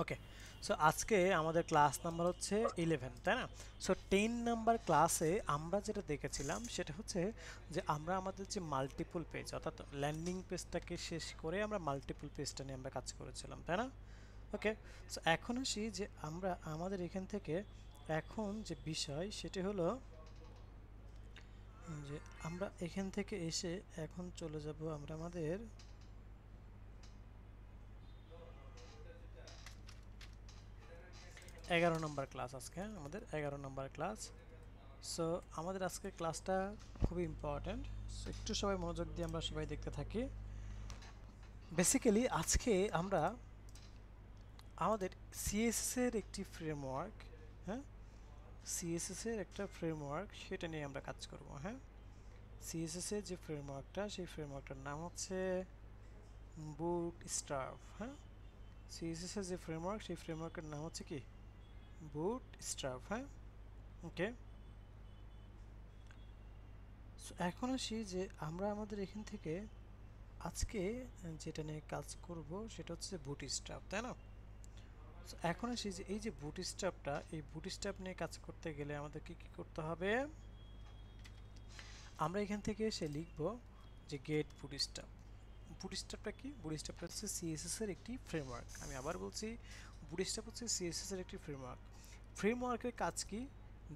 ওকে, so আজকে আমাদের class number হচ্ছে 11, তাই না? সো 10 নাম্বার ক্লাসে আমরা যেটা দেখেছিলাম সেটা হচ্ছে যে আমরা আমাদের যে মাল্টিপল পেজ অর্থাৎ ল্যান্ডিং পেজটাকে শেষ করে আমরা মাল্টিপল পেজটা নিয়ে আমরা কাজ করেছিলাম, তাই না? ওকে, সো এখন আসি যে আমরা আমাদের এখান থেকে এখন যে বিষয় সেটি হলো যে আমরা এখান থেকে এসে এখন চলে যাব আমরা আমাদের 11 নম্বর ক্লাস। আজকে আমাদের 11 নম্বর ক্লাস। সো আমাদের আজকের ক্লাসটা খুবই ইম্পর্ট্যান্ট, সো একটু সবাই মনোযোগ দিয়ে আমরা সবাই দেখতে থাকি। বেসিক্যালি আজকে আমরা আমাদের সিএসএস এর একটি ফ্রেমওয়ার্ক, হ্যাঁ, সিএসএস এর একটা ফ্রেমওয়ার্ক সেটা নিয়ে আমরা কাজ করব। হ্যাঁ, সিএসএস এর যে ফ্রেমওয়ার্কটা সেই ফ্রেমওয়ার্কটার নাম হচ্ছে বুটস্ট্র্যাপ। হ্যাঁ, সিএসএস এর যে ফ্রেমওয়ার্ক সেই ফ্রেমওয়ার্কের নাম হচ্ছে কি বুটস্ট্র্যাপ। হ্যাঁ, ওকে। সো এখন আসি যে আমরা আমাদের এখান থেকে আজকে যেটা নিয়ে কাজ করব সেটা হচ্ছে বুটস্ট্র্যাপ, তাই না? So, এখন আসি যে এই যে বুটস্ট্র্যাপটা, এই বুটস্ট্র্যাপ নিয়ে কাজ করতে গেলে আমাদের কি কি করতে হবে? আমরা এখান থেকে এসে লিখব যে গেট বুটস্ট্র্যাপ। বুটস্ট্র্যাপটা কি? বুটস্ট্র্যাপটা হচ্ছে সিএসএস এর একটি ফ্রেমওয়ার্ক। আমি আবার বলছি, বুটস্ট্র্যাপ হচ্ছে সিএসএস এর একটি ফ্রেমওয়ার্ক। ফ্রেমওয়ার্কের কাজ কি?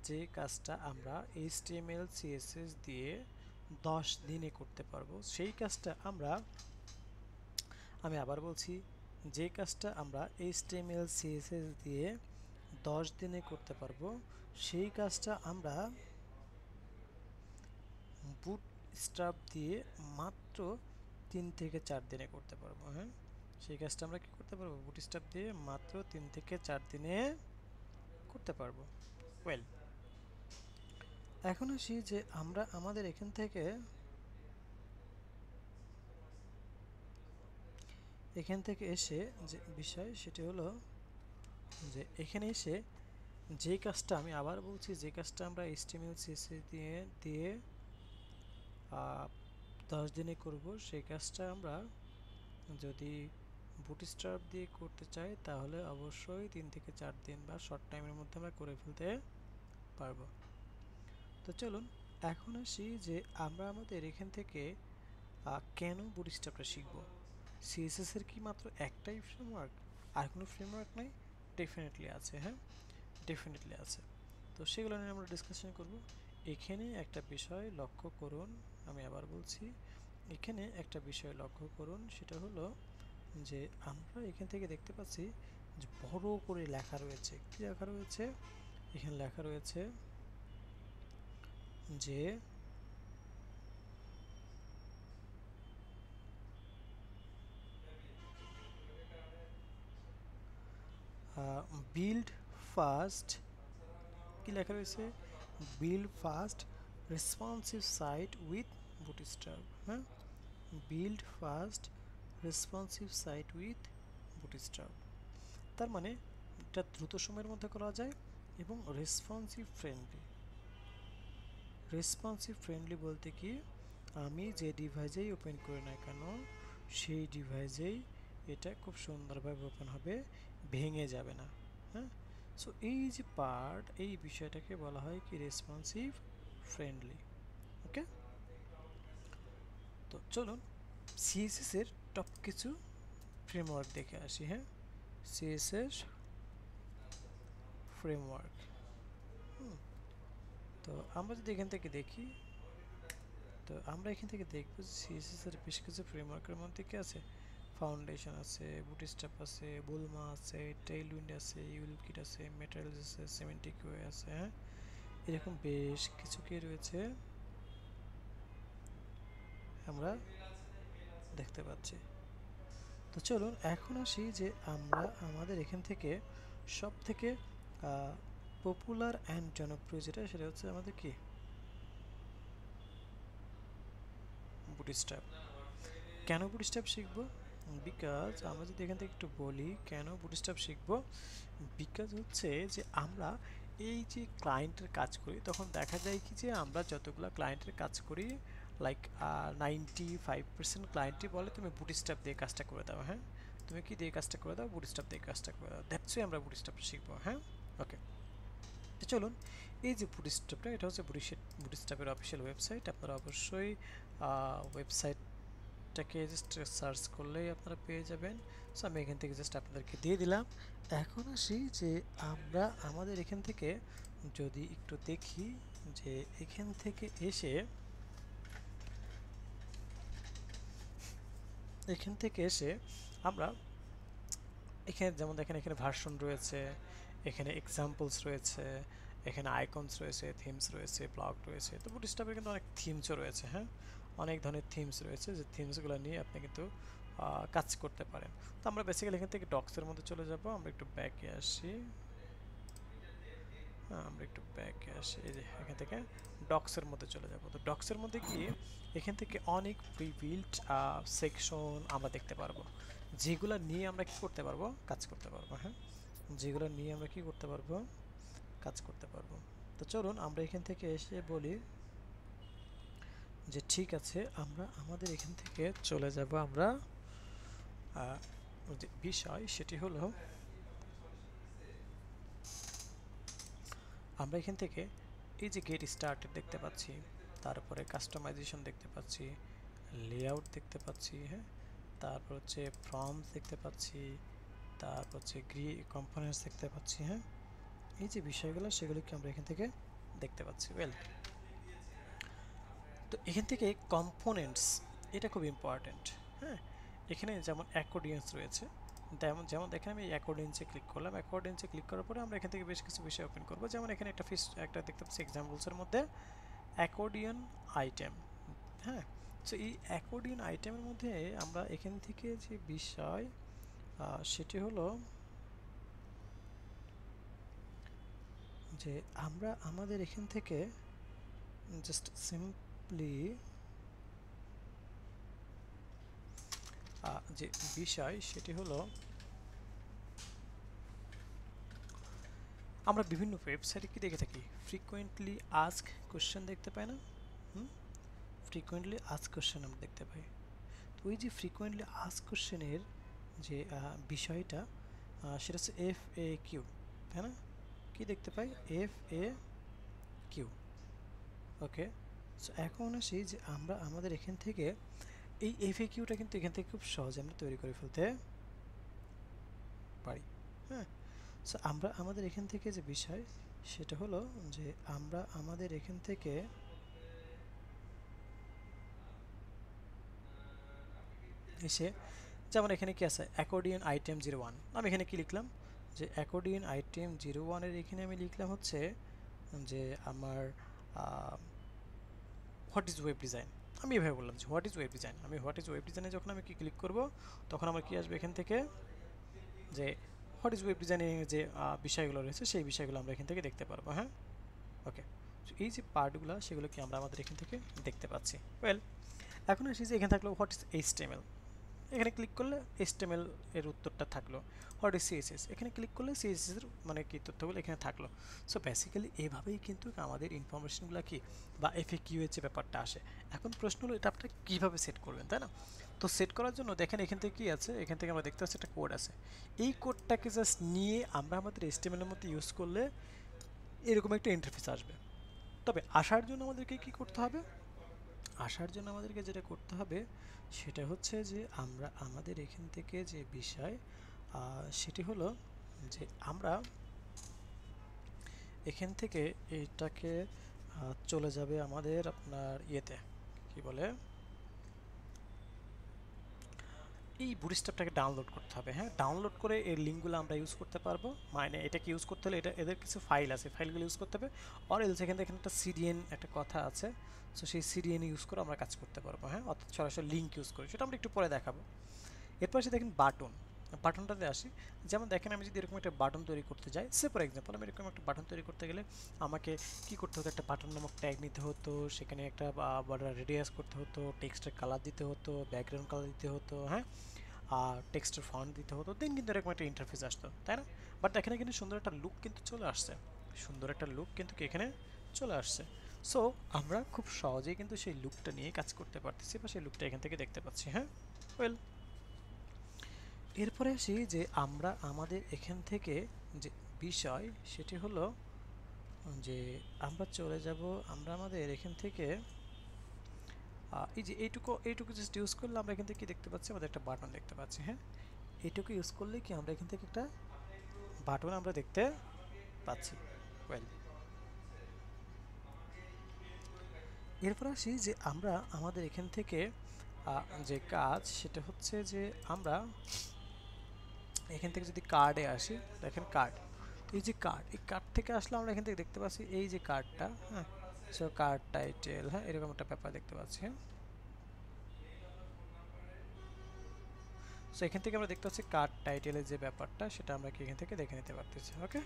যে কাজটা আমরা এইচটিএমএল সিএসএস দিয়ে 10 দিনে করতে পারবো সেই কাজটা আমরা, আমি আবার বলছি, যে কাজটা আমরা এইচটিএমএল সিএসএস দিয়ে 10 দিনে করতে পারবো সেই কাজটা আমরা বুটস্ট্র্যাপ দিয়ে মাত্র 3 থেকে 4 দিনে করতে পারবো। হ্যাঁ, সেই কাজটা আমরা কি করতে পারবো? বুটস্ট্র্যাপ দিয়ে মাত্র 3 থেকে 4 দিনে করতে পারবো। ওয়েল, এখন আসি যে আমরা আমাদের এখান থেকে এসে যে বিষয় সেটি হলো যে এখানে এসে যেই কাজটা, আমি আবার বলছি, যে কাজটা আমরা এইচটিএমএল সিএসএস দিয়ে 10 দিনে করব সেই কাজটা আমরা যদি বুটস্ট্র্যাপ দিয়ে করতে চাই তাহলে অবশ্যই 3 থেকে 4 দিন বা শর্ট টাইমের মধ্যে আমরা করে ফেলতে পারবো। তো চলুন এখন আসি যে আমরা আমাদের এখান থেকে কেন বুটস্ট্র্যাপটা শিখব। সিএসএস এর কি মাত্র একটাই ফ্রেমওয়ার্ক, আর কোনো ফ্রেমওয়ার্ক নাই? ডেফিনেটলি আছে। হ্যাঁ, ডেফিনেটলি আছে। তো সেগুলো নিয়ে আমরা ডিসকাশন করব। এখানে একটা বিষয় লক্ষ্য করুন, আমি আবার বলছি, এখানে একটা বিষয় লক্ষ্য করুন, সেটা হলো যে আমরা এখান থেকে দেখতে পাচ্ছি যে বড় করে লেখা রয়েছে। কি লেখা রয়েছে? এখানে লেখা রয়েছে যে বিল্ড ফাস্ট, কি লেখা রয়েছে? Build fast responsive site with Bootstrap. হ্যাঁ, build fast responsive site with Bootstrap, তার মানে এটা দ্রুত সময়ের মধ্যে করা যায় এবং রেসপন্সিভ ফ্রেন্ডলি। রেসপন্সিভ ফ্রেন্ডলি বলতে কি, আমি যে ডিভাইসেই ওপেন করি না কেন সেই ডিভাইসেই এটা খুব সুন্দরভাবে ওপেন হবে, ভেঙে যাবে না। হ্যাঁ, সো এই যে পার্ট, এই বিষয়টাকে বলা হয় কি রেসপন্সিভ ফ্রেন্ডলি। ওকে, তো চলুন সিএসএস এর টপ কিছু ফ্রেমওয়ার্ক দেখে আসি। হ্যাঁ, সিএসএস ফ্রেমওয়ার্ক। তো আমরা যদি এখান থেকে দেখি, তো আমরা এখান থেকে দেখব সিএসএস এর বেশ কিছু ফ্রেমওয়ার্কের মধ্যে কি আছে? ফাউন্ডেশন আছে, বুটস্ট্র্যাপ আছে, বুলমা আছে, টেইলউইন্ড আছে, ইউলকিট আছে, মেটেরিয়ালস আছে, সিমেন্টিক ওয়ে আছে। হ্যাঁ, এরকম বেশ কিছু কি রয়েছে আমরা দেখতে পাচ্ছি। তো চলুন এখন আসি যে আমরা আমাদের এখান থেকে সব থেকে পপুলার অ্যান্ড জনপ্রিয় যেটা, সেটা হচ্ছে আমাদের কি বুটস্ট্র্যাপ। কেন বুটস্ট্র্যাপ শিখবো? বিকজ আমরা যদি এখান থেকে একটু বলি কেন বুটস্ট্র্যাপ শিখবো, বিকজ হচ্ছে যে আমরা এই যে ক্লায়েন্টের কাজ করি তখন দেখা যায় কি যে আমরা যতগুলো ক্লায়েন্টের কাজ করি লাইক 95% ক্লায়েন্টই বলে তুমি বুটস্ট্র্যাপ দিয়ে কাজটা করে দাও। হ্যাঁ, তুমি কি দিয়ে কাজটা করে দাও, বুটস্ট্র্যাপ দিয়ে কাজটা করে দাও। দ্যাটস ওয়াই আমরা বুটস্ট্র্যাপ শিখবো। হ্যাঁ, ওকে। তো চলুন, এই যে বুটস্ট্র্যাপটা, এটা হচ্ছে বুটস্ট্র্যাপের অফিসিয়াল ওয়েবসাইট। আপনারা অবশ্যই ওয়েবসাইটটাকে জাস্ট সার্চ করলেই আপনারা পেয়ে যাবেন। সো আমি এখান থেকে জাস্ট আপনাদেরকে দিয়ে দিলাম। এখন আসি যে আমরা আমাদের এখান থেকে যদি একটু দেখি যে এখান থেকে এসে আমরা এখানে যেমন দেখেন, এখানে ভার্সন রয়েছে, এখানে এক্সাম্পলস রয়েছে, এখানে আইকনস রয়েছে, থিমস রয়েছে, ব্লগ রয়েছে। তো বুটস্ট্র্যাপের কিন্তু অনেক থিমসও রয়েছে। হ্যাঁ, অনেক ধরনের থিমস রয়েছে, যে থিমসগুলো নিয়ে আপনি কিন্তু কাজ করতে পারেন। তো আমরা বেসিক্যালি এখান থেকে ডক্সের মধ্যে চলে যাব। আমরা একটু ব্যাকে আসি। এই যে এখান থেকে ডক্সের মধ্যে চলে যাব। তো ডক্সের মধ্যে গিয়ে এখান থেকে অনেক প্রিবিল্ট সেকশন আমরা দেখতে পারবো, যেগুলো নিয়ে আমরা কি করতে পারবো, কাজ করতে পারবো। হ্যাঁ, যেগুলো নিয়ে আমরা কি করতে পারবো, কাজ করতে পারবো। তো চলুন আমরা এখান থেকে এসে বলি যে ঠিক আছে, আমরা আমাদের এখান থেকে চলে যাব। আমরা যে বিষয় সেটি হলো, আমরা এখান থেকে এই যে গেট স্টার্টেড দেখতে পাচ্ছি, তারপরে কাস্টমাইজেশন দেখতে পাচ্ছি, লেআউট দেখতে পাচ্ছি, হ্যাঁ, তারপর হচ্ছে ফর্মস দেখতে পাচ্ছি, তারপর হচ্ছে কম্পোনেন্টস দেখতে পাচ্ছি। হ্যাঁ, এই যে বিষয়গুলো সেগুলোকে আমরা এখান থেকে দেখতে পাচ্ছি। ওয়েল, তো এখান থেকে কম্পোনেন্টস, এটা খুব ইম্পর্ট্যান্ট। হ্যাঁ, এখানে যেমন অ্যাকর্ডিয়ন্স রয়েছে, যেমন দেখেন আমি অ্যাকর্ডিয়ন্সে ক্লিক করলাম। অ্যাকর্ডিয়ন্সে ক্লিক করার পরে আমরা এখান থেকে বেশ কিছু বিষয় ওপেন করব। যেমন এখানে একটা দেখতে পাচ্ছি এক্সাম্পলসের মধ্যে অ্যাকর্ডিয়ন আইটেম। হ্যাঁ, সো এই অ্যাকর্ডিয়ন আইটেমের মধ্যে আমরা এখান থেকে যে বিষয় সেটি হলো যে আমরা আমাদের এখান থেকে জাস্ট সিম্পলি যে বিষয় সেটি হলো, আমরা বিভিন্ন ওয়েবসাইটে কি দেখে থাকি, ফ্রিকোয়েন্টলি আস্ক কোশ্চেন দেখতে পাই না? ফ্রিকোয়েন্টলি আস্ক কোশ্চেন আমরা দেখতে পাই। তো ওই যে ফ্রিকোয়েন্টলি আস্ক কোশ্চেনের যে বিষয়টা, সেটা হচ্ছে FAQ, তাই না? কি দেখতে পাই, FAQ। ওকে, সো এখন আসি যে আমরা আমাদের এখান থেকে এই FAQটা কিন্তু এখান থেকে খুব সহজে আমরা তৈরি করে ফেলতে পারি। হ্যাঁ, সো আমরা আমাদের এখান থেকে যে বিষয় সেটা হলো যে আমরা আমাদের এখান থেকে এসে, যেমন এখানে কি আছে, অ্যাকর্ডিয়ন আইটেম 01, আমি এখানে কি লিখলাম, যে অ্যাকর্ডিয়ন আইটেম 01-এর এখানে আমি লিখলাম হচ্ছে যে আমার হোয়াট ইজ ওয়েব ডিজাইন। আমি এভাবে বললাম যে হোয়াট ইজ ওয়েব ডিজাইন। আমি হোয়াট ইজ ওয়েব ডিজাইনে যখন আমি কি ক্লিক করব, তখন আমার কি আসবে এখান থেকে, যে হোয়াট ইজ ওয়েব ডিজাইনের যে বিষয়গুলো রয়েছে সেই বিষয়গুলো আমরা এখান থেকে দেখতে পারবো। হ্যাঁ, ওকে, এই যে পার্টগুলো সেগুলো কি আমরা আমাদের এখান থেকে দেখতে পাচ্ছি। ওয়েল, এখন আসি যে এখানে থাকলো হোয়াট ইজ HTML। এখানে ক্লিক করলে HTML এর উত্তরটা থাকলো। হোয়াট ইজ CSS, এখানে ক্লিক করলে CSS এর মানে কি তথ্যগুলো এখানে থাকলো। সো বেসিক্যালি এভাবেই কিন্তু আমাদের ইনফরমেশনগুলো কি বা FAQ এর যে ব্যাপারটা আসে। এখন প্রশ্ন হলো এটা আপনারা কীভাবে সেট করবেন, তাই না? তো সেট করার জন্য দেখেন এখান থেকে কী আছে, এখান থেকে আমরা দেখতে পাচ্ছি একটা কোড আছে। এই কোডটাকে জাস্ট নিয়ে আমরা আমাদের HTML এর মধ্যে ইউজ করলে এরকম একটা ইন্টারফেস আসবে। তবে আসার জন্য আমাদেরকে কী করতে হবে, আসার জন্য আমাদেরকে যেটা করতে হবে সেটা হচ্ছে যে আমরা আমাদের এখান থেকে যে বিষয় সেটি হলো যে আমরা এখান থেকে এটাকে চলে যাবে আমাদের আপনার ইয়েতে কি বলে, এই বুটস্ট্র্যাপটাকে ডাউনলোড করতে হবে। হ্যাঁ, ডাউনলোড করে এর লিঙ্কগুলো আমরা ইউজ করতে পারবো। মানে এটাকে ইউজ করতে হলে এদের কিছু ফাইল আছে, ফাইলগুলো ইউজ করতে হবে। অর এলস এখানে একটা CDN একটা কথা আছে, সো সেই CDN ইউজ করে আমরা কাজ করতে পারবো। হ্যাঁ, অর্থাৎ সরাসরি লিঙ্ক ইউজ করি, সেটা আমরা একটু পরে দেখাবো। এরপর সে দেখেন বাটনটাতে আসি। যেমন দেখেন আমি যদি এরকম একটা বাটন তৈরি করতে যাই, সে ফর এক্সাম্পল আমি এরকম একটা বাটন তৈরি করতে গেলে আমাকে কি করতে হতো, একটা বাটন নামক ট্যাগ নিতে হতো, সেখানে একটা বর্ডার রেডিয়াস করতে হতো, টেক্সটের কালার দিতে হতো, ব্যাকগ্রাউন্ড কালার দিতে হতো, হ্যাঁ, আর টেক্সটের ফন্ট দিতে হতো, দেন কিন্তু এরকম একটা ইন্টারফেস আসতো, তাই না? বাট এখানে কিন্তু সুন্দর একটা লুক কিন্তু চলে আসছে, সুন্দর একটা লুক কিন্তু এখানে চলে আসছে। সো আমরা খুব সহজেই কিন্তু সেই লুকটা নিয়ে কাজ করতে পারতেছি বা সেই লুকটা এখান থেকে দেখতে পাচ্ছি। হ্যাঁ, ওয়েল, এরপরে আসি যে আমরা আমাদের এখান থেকে যে বিষয় সেটি হলো যে আমরা চলে যাব, আমরা আমাদের এখান থেকে এই যে এইটুকু জাস্ট ইউজ করলে আমরা এখান থেকে কি দেখতে পাচ্ছি, আমাদের একটা বাটন দেখতে পাচ্ছি। হ্যাঁ, এইটুকু ইউজ করলে কি আমরা এখান থেকে একটা বাটন আমরা দেখতে পাচ্ছি। ওয়েল, এরপর আসি যে আমরা আমাদের এখান থেকে যে কাজ সেটা হচ্ছে যে আমরা এখান থেকে যদি কার্ডে আসি, দেখেন কার্ড, এই যে কার্ড, এই কার্ড থেকে আসলে আমরা এখান থেকে দেখতে পাচ্ছি এই যে কার্ডটা। হ্যাঁ, সো কার্ড টাইটেল, হ্যাঁ, এরকম একটা ব্যাপার দেখতে পাচ্ছি। হ্যাঁ, সো এখান থেকে আমরা দেখতে পাচ্ছি কার্ড টাইটেলের যে ব্যাপারটা সেটা আমরা কি এখান থেকে দেখে নিতে পারতেছি। ওকে,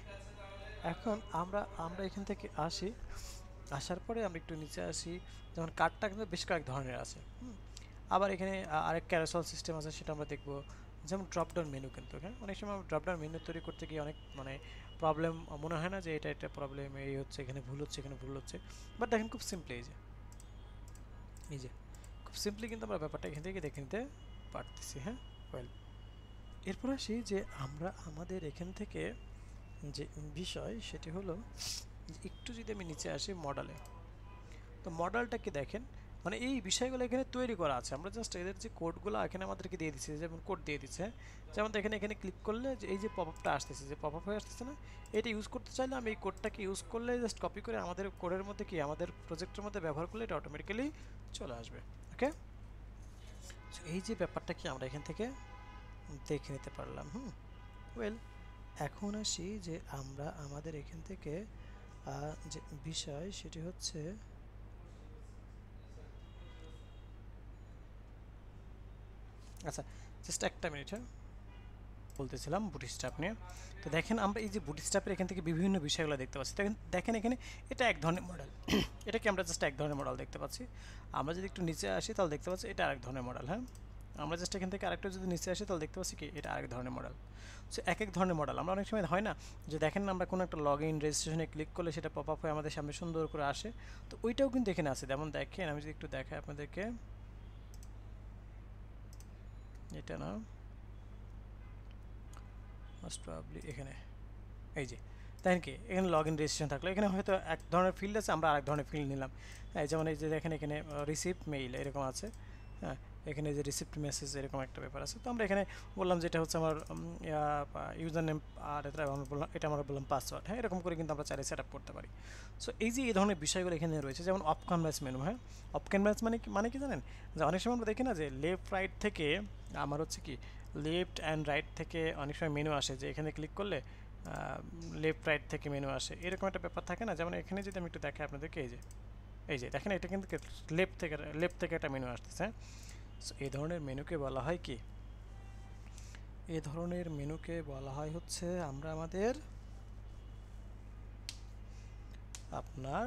এখন আমরা আমরা এখান থেকে আসি, আসার পরে আমরা একটু নিচে আসি। যেমন কার্ডটা কিন্তু বেশ কয়েক ধরনের আছে। আবার এখানে আরেক ক্যারোসেল সিস্টেম আছে, সেটা আমরা দেখব। যেমন ড্রপডাউন মেনু, কিন্তু হ্যাঁ অনেক সময় ড্রপডাউন মেনু তৈরি করতে গিয়ে অনেক মানে প্রবলেম মনে হয় না যে এটা প্রবলেম, এই হচ্ছে এখানে ভুল হচ্ছে, এখানে ভুল হচ্ছে। বাট দেখেন খুব সিম্পলি এই যে খুব সিম্পলি কিন্তু আমরা ব্যাপারটা এখান থেকে দেখে নিতে পারতেছি। হ্যাঁ, ওয়েল, এরপর আসি যে আমরা আমাদের এখান থেকে যে বিষয় সেটি হলো একটু যদি আমি নিচে আসি মডেলে, তো মডেলটা কি দেখেন, মানে এই বিষয়গুলো এখানে তৈরি করা আছে। আমরা জাস্ট এদের যে কোডগুলো এখানে আমাদেরকে দিয়ে দিচ্ছে, যেমন কোড দিয়ে দিচ্ছে। যেমন দেখেন এখানে ক্লিক করলে যে এই যে পপআপটা আসতেছে, যে পপআপ হয়ে আসতেছে না, এটা ইউজ করতে চাইলে আমি এই কোডটাকে ইউজ করলে জাস্ট কপি করে আমাদের কোডের মধ্যে কি আমাদের প্রজেক্টের মধ্যে ব্যবহার করলে এটা অটোমেটিক্যালি চলে আসবে। ওকে, এই যে ব্যাপারটা কি আমরা এখান থেকে দেখে নিতে পারলাম। ওয়েল, এখন আসি যে আমরা আমাদের এখান থেকে যে বিষয় সেটি হচ্ছে আচ্ছা, জাস্ট একটা মিনিট। হ্যাঁ, বলতেছিলাম বুটস্ট্র্যাপ নিয়ে। তো দেখেন আমরা এই যে বুটস্ট্র্যাপের এখান থেকে বিভিন্ন বিষয়গুলো দেখতে পাচ্ছি। দেখেন দেখেন এখানে এটা এক ধরনের মডেল, এটা কি আমরা জাস্ট এক ধরনের মডেল দেখতে পাচ্ছি। আমরা যদি একটু নিচে আসি তাহলে দেখতে পাচ্ছি এটা আরেক ধরনের মডেল। হ্যাঁ, আমরা জাস্ট এখান থেকে আরেকটা যদি নিচে আসি তাহলে দেখতে পাচ্ছি কি এটা আরেক ধরনের মডেল। সো এক এক ধরনের মডেল আমরা অনেক সময় হয় না যে দেখেন না আমরা কোনো একটা লগ ইন রেজিস্ট্রেশনে ক্লিক করলে সেটা পপ আপ হয়ে আমাদের সামনে সুন্দর করে আসে। তো ওইটাও কিন্তু এখানে আছে। যেমন দেখেন আমি যদি একটু দেখাই আপনাদেরকে, এটা না মোস্ট প্রবাবলি এখানে এই যে দেখেন কি এখানে লগ ইন রেজিস্ট্রেশন থাকলো, এখানে হয়তো এক ধরনের ফিল্ড আছে, আমরা আরেক ধরনের ফিল্ড নিলাম। হ্যাঁ, যেমন এই যে দেখেন এখানে রিসিপ্ট মেইল এরকম আছে। হ্যাঁ, এখানে যে রিসিপ্ট মেসেজ এরকম একটা ব্যাপার আছে। তো আমরা এখানে বললাম যে এটা হচ্ছে আমার ইউজার নেম, আর এটা আমরা বললাম, এটা আমরা বললাম পাসওয়ার্ড। হ্যাঁ, এরকম করে কিন্তু আমরা চাইলে সেট আপ করতে পারি। সো এই যে এই ধরনের বিষয়গুলো এখানে রয়েছে, যেমন অফ ক্যানভাস মেনু। হ্যাঁ, অফ ক্যানভাস মানে কি জানেন, যে অনেক সময় আমরা দেখি না যে লেফট রাইট থেকে আমার হচ্ছে কি লেফট অ্যান্ড রাইট থেকে অনেক সময় মেনু আসে, যে এখানে ক্লিক করলে লেফট রাইট থেকে মেনু আসে, এরকম একটা ব্যাপার থাকে না। যেমন এখানে যদি আমি একটু দেখাই আপনাদেরকে, এই যে দেখেন এটা কিন্তু লেফট থেকে একটা মেনু আসতেছে। সো এই ধরনের মেনুকে বলা হয় কি, এই ধরনের মেনুকে বলা হয় হচ্ছে আমরা আমাদের আপনার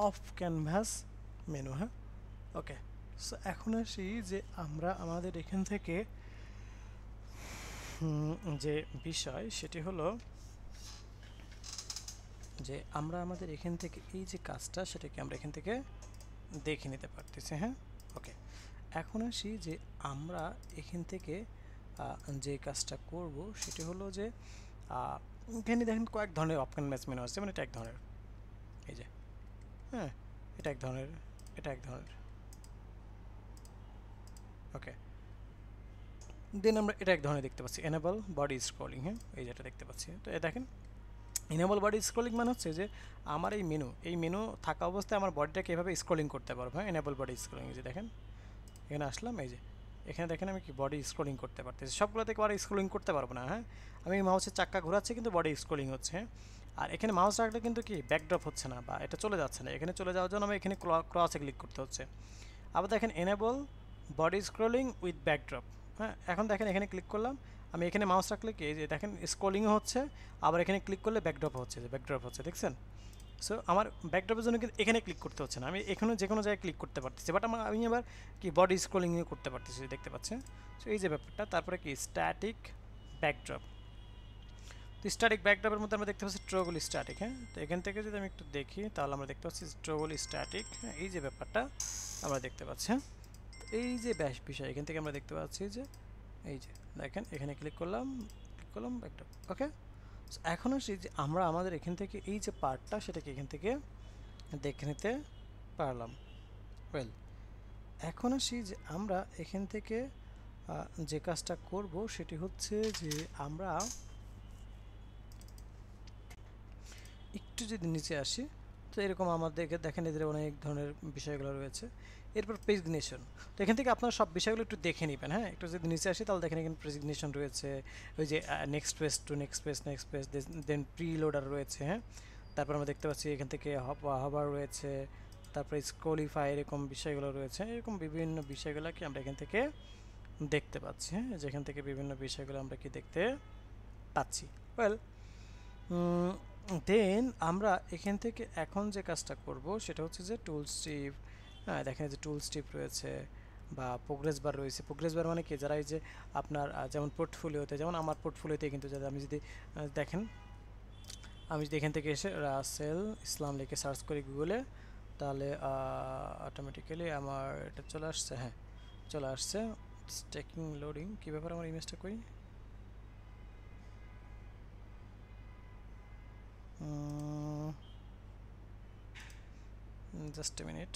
অফ ক্যানভাস মেনু। হ্যাঁ, ওকে। সো এখন আসি যে আমরা আমাদের এখান থেকে যে বিষয় সেটি হলো যে আমরা আমাদের এখান থেকে এই যে কাজটা সেটাকে আমরা এখান থেকে দেখে নিতে পারতেছি। হ্যাঁ, ওকে। এখন আসি যে আমরা এখান থেকে যে কাজটা করব সেটি হলো যে এখানে দেখেন কয়েক ধরনের অপশন ম্যাচ মেনু আছে, মানে এটা এক ধরনের, এই যে হ্যাঁ এটা এক ধরনের, এটা এক ধরনের। ওকে, দেন আমরা এটা এক ধরনের দেখতে পাচ্ছি এনেবল বডি স্ক্রলিং। হ্যাঁ, এই যেটা দেখতে পাচ্ছি। তো এ দেখেন এনেবল বডি স্ক্রলিং মানে হচ্ছে যে আমার এই মেনু থাকা অবস্থায় আমার বডিটাকে এভাবে স্ক্রলিং করতে পারবো। হ্যাঁ, এনেবল বডি স্ক্রলিং, এই যে দেখেন এখানে আসলাম, এই যে এখানে দেখেন আমি কি বডি স্ক্রলিং করতে পারতেছি। সবগুলোতে একবার স্ক্রলিং করতে পারবো না। হ্যাঁ, আমি মাউসের চাক্কা ঘোরাচ্ছি কিন্তু বডি স্ক্রলিং হচ্ছে। হ্যাঁ, আর এখানে মাউস রাখলে কিন্তু কি ব্যাকড্রপ হচ্ছে না বা এটা চলে যাচ্ছে না। এখানে চলে যাওয়ার জন্য আমি এখানে ক্রসে ক্লিক করতে হচ্ছে। আবার দেখেন enable body scrolling with backdrop. হ্যাঁ, এখন দেখেন এখানে ক্লিক করলাম, আমি এখানে মাউস রাখলে কি যে দেখেন স্ক্রলিংও হচ্ছে, আবার এখানে ক্লিক করলে ব্যাকড্রপ হচ্ছে, যে ব্যাকড্রপ হচ্ছে দেখছেন। সো আমার ব্যাকড্রপের জন্য কিন্তু এখানে ক্লিক করতে হচ্ছে না, আমি এখানে যে কোনো জায়গায় ক্লিক করতে পারতেছি। বাট আমি আবার কি বডি স্ক্রলিংও করতে পারতেছি, দেখতে পাচ্ছেন। সো এই যে ব্যাপারটা, তারপরে কি স্ট্যাটিক ব্যাকড্রপ। তো স্ট্যাটিক ব্যাকড্রপের মধ্যে আমরা দেখতে পাচ্ছি ট্রগল স্ট্যাটিক। হ্যাঁ, তো এখান থেকে যদি আমি একটু দেখি তাহলে আমরা দেখতে পাচ্ছি ট্রগল স্ট্যাটিক। হ্যাঁ, এই যে ব্যাপারটা আমরা দেখতে পাচ্ছি। হ্যাঁ, এই যে বিষয় এখান থেকে আমরা দেখতে পাচ্ছি যে এই যে দেখেন এখানে ক্লিক করলাম একটা। ওকে, এখন আসি যে আমরা আমাদের এখান থেকে এই যে পার্টটা সেটাকে এখান থেকে দেখে নিতে পারলাম। ওয়েল, এখন আসি যে আমরা এখান থেকে যে কাজটা করব সেটি হচ্ছে যে আমরা একটু যদি নিচে আসি, তো এরকম আমাদের দেখেন এদের অনেক ধরনের বিষয়গুলো রয়েছে। এরপর প্রেসিগনেশন, তো এখান থেকে আপনারা সব বিষয়গুলো একটু দেখে নেবেন। হ্যাঁ, একটু যদি নিচে আসি তাহলে দেখেন এখানে প্রেসিগনেশন রয়েছে, ওই যে next page to next page next page, then preloader রয়েছে। হ্যাঁ, তারপর আমরা দেখতে পাচ্ছি এখান থেকে হবার রয়েছে, তারপরে স্ক্রলিফাই, এরকম বিষয়গুলো রয়েছে। এরকম বিভিন্ন বিষয়গুলোকে আমরা এখান থেকে দেখতে পাচ্ছি। হ্যাঁ, যেখান থেকে বিভিন্ন বিষয়গুলো আমরা কি দেখতে পাচ্ছি। ওয়েল, দেন আমরা এখান থেকে এখন যে কাজটা করব সেটা হচ্ছে যে টুলস টিপ। হ্যাঁ, দেখেন যে টুলস টিপ রয়েছে বা প্রোগ্রেস বার রয়েছে। প্রোগ্রেস বার মানে কি, যারা এই যে আপনার যেমন পোর্টফোলিওতে, যেমন আমার পোর্টফোলিওতে কিন্তু যদি আমি যদি দেখেন, আমি যদি এখান থেকে এসে রাসেল ইসলাম লিখে সার্চ করি গুগলে, তাহলে অটোমেটিক্যালি আমার এটা চলে আসছে। হ্যাঁ, চলে আসছে। টেকিং লোডিং, কী ব্যাপার, আমার ইমেজটা কই? Just a minute.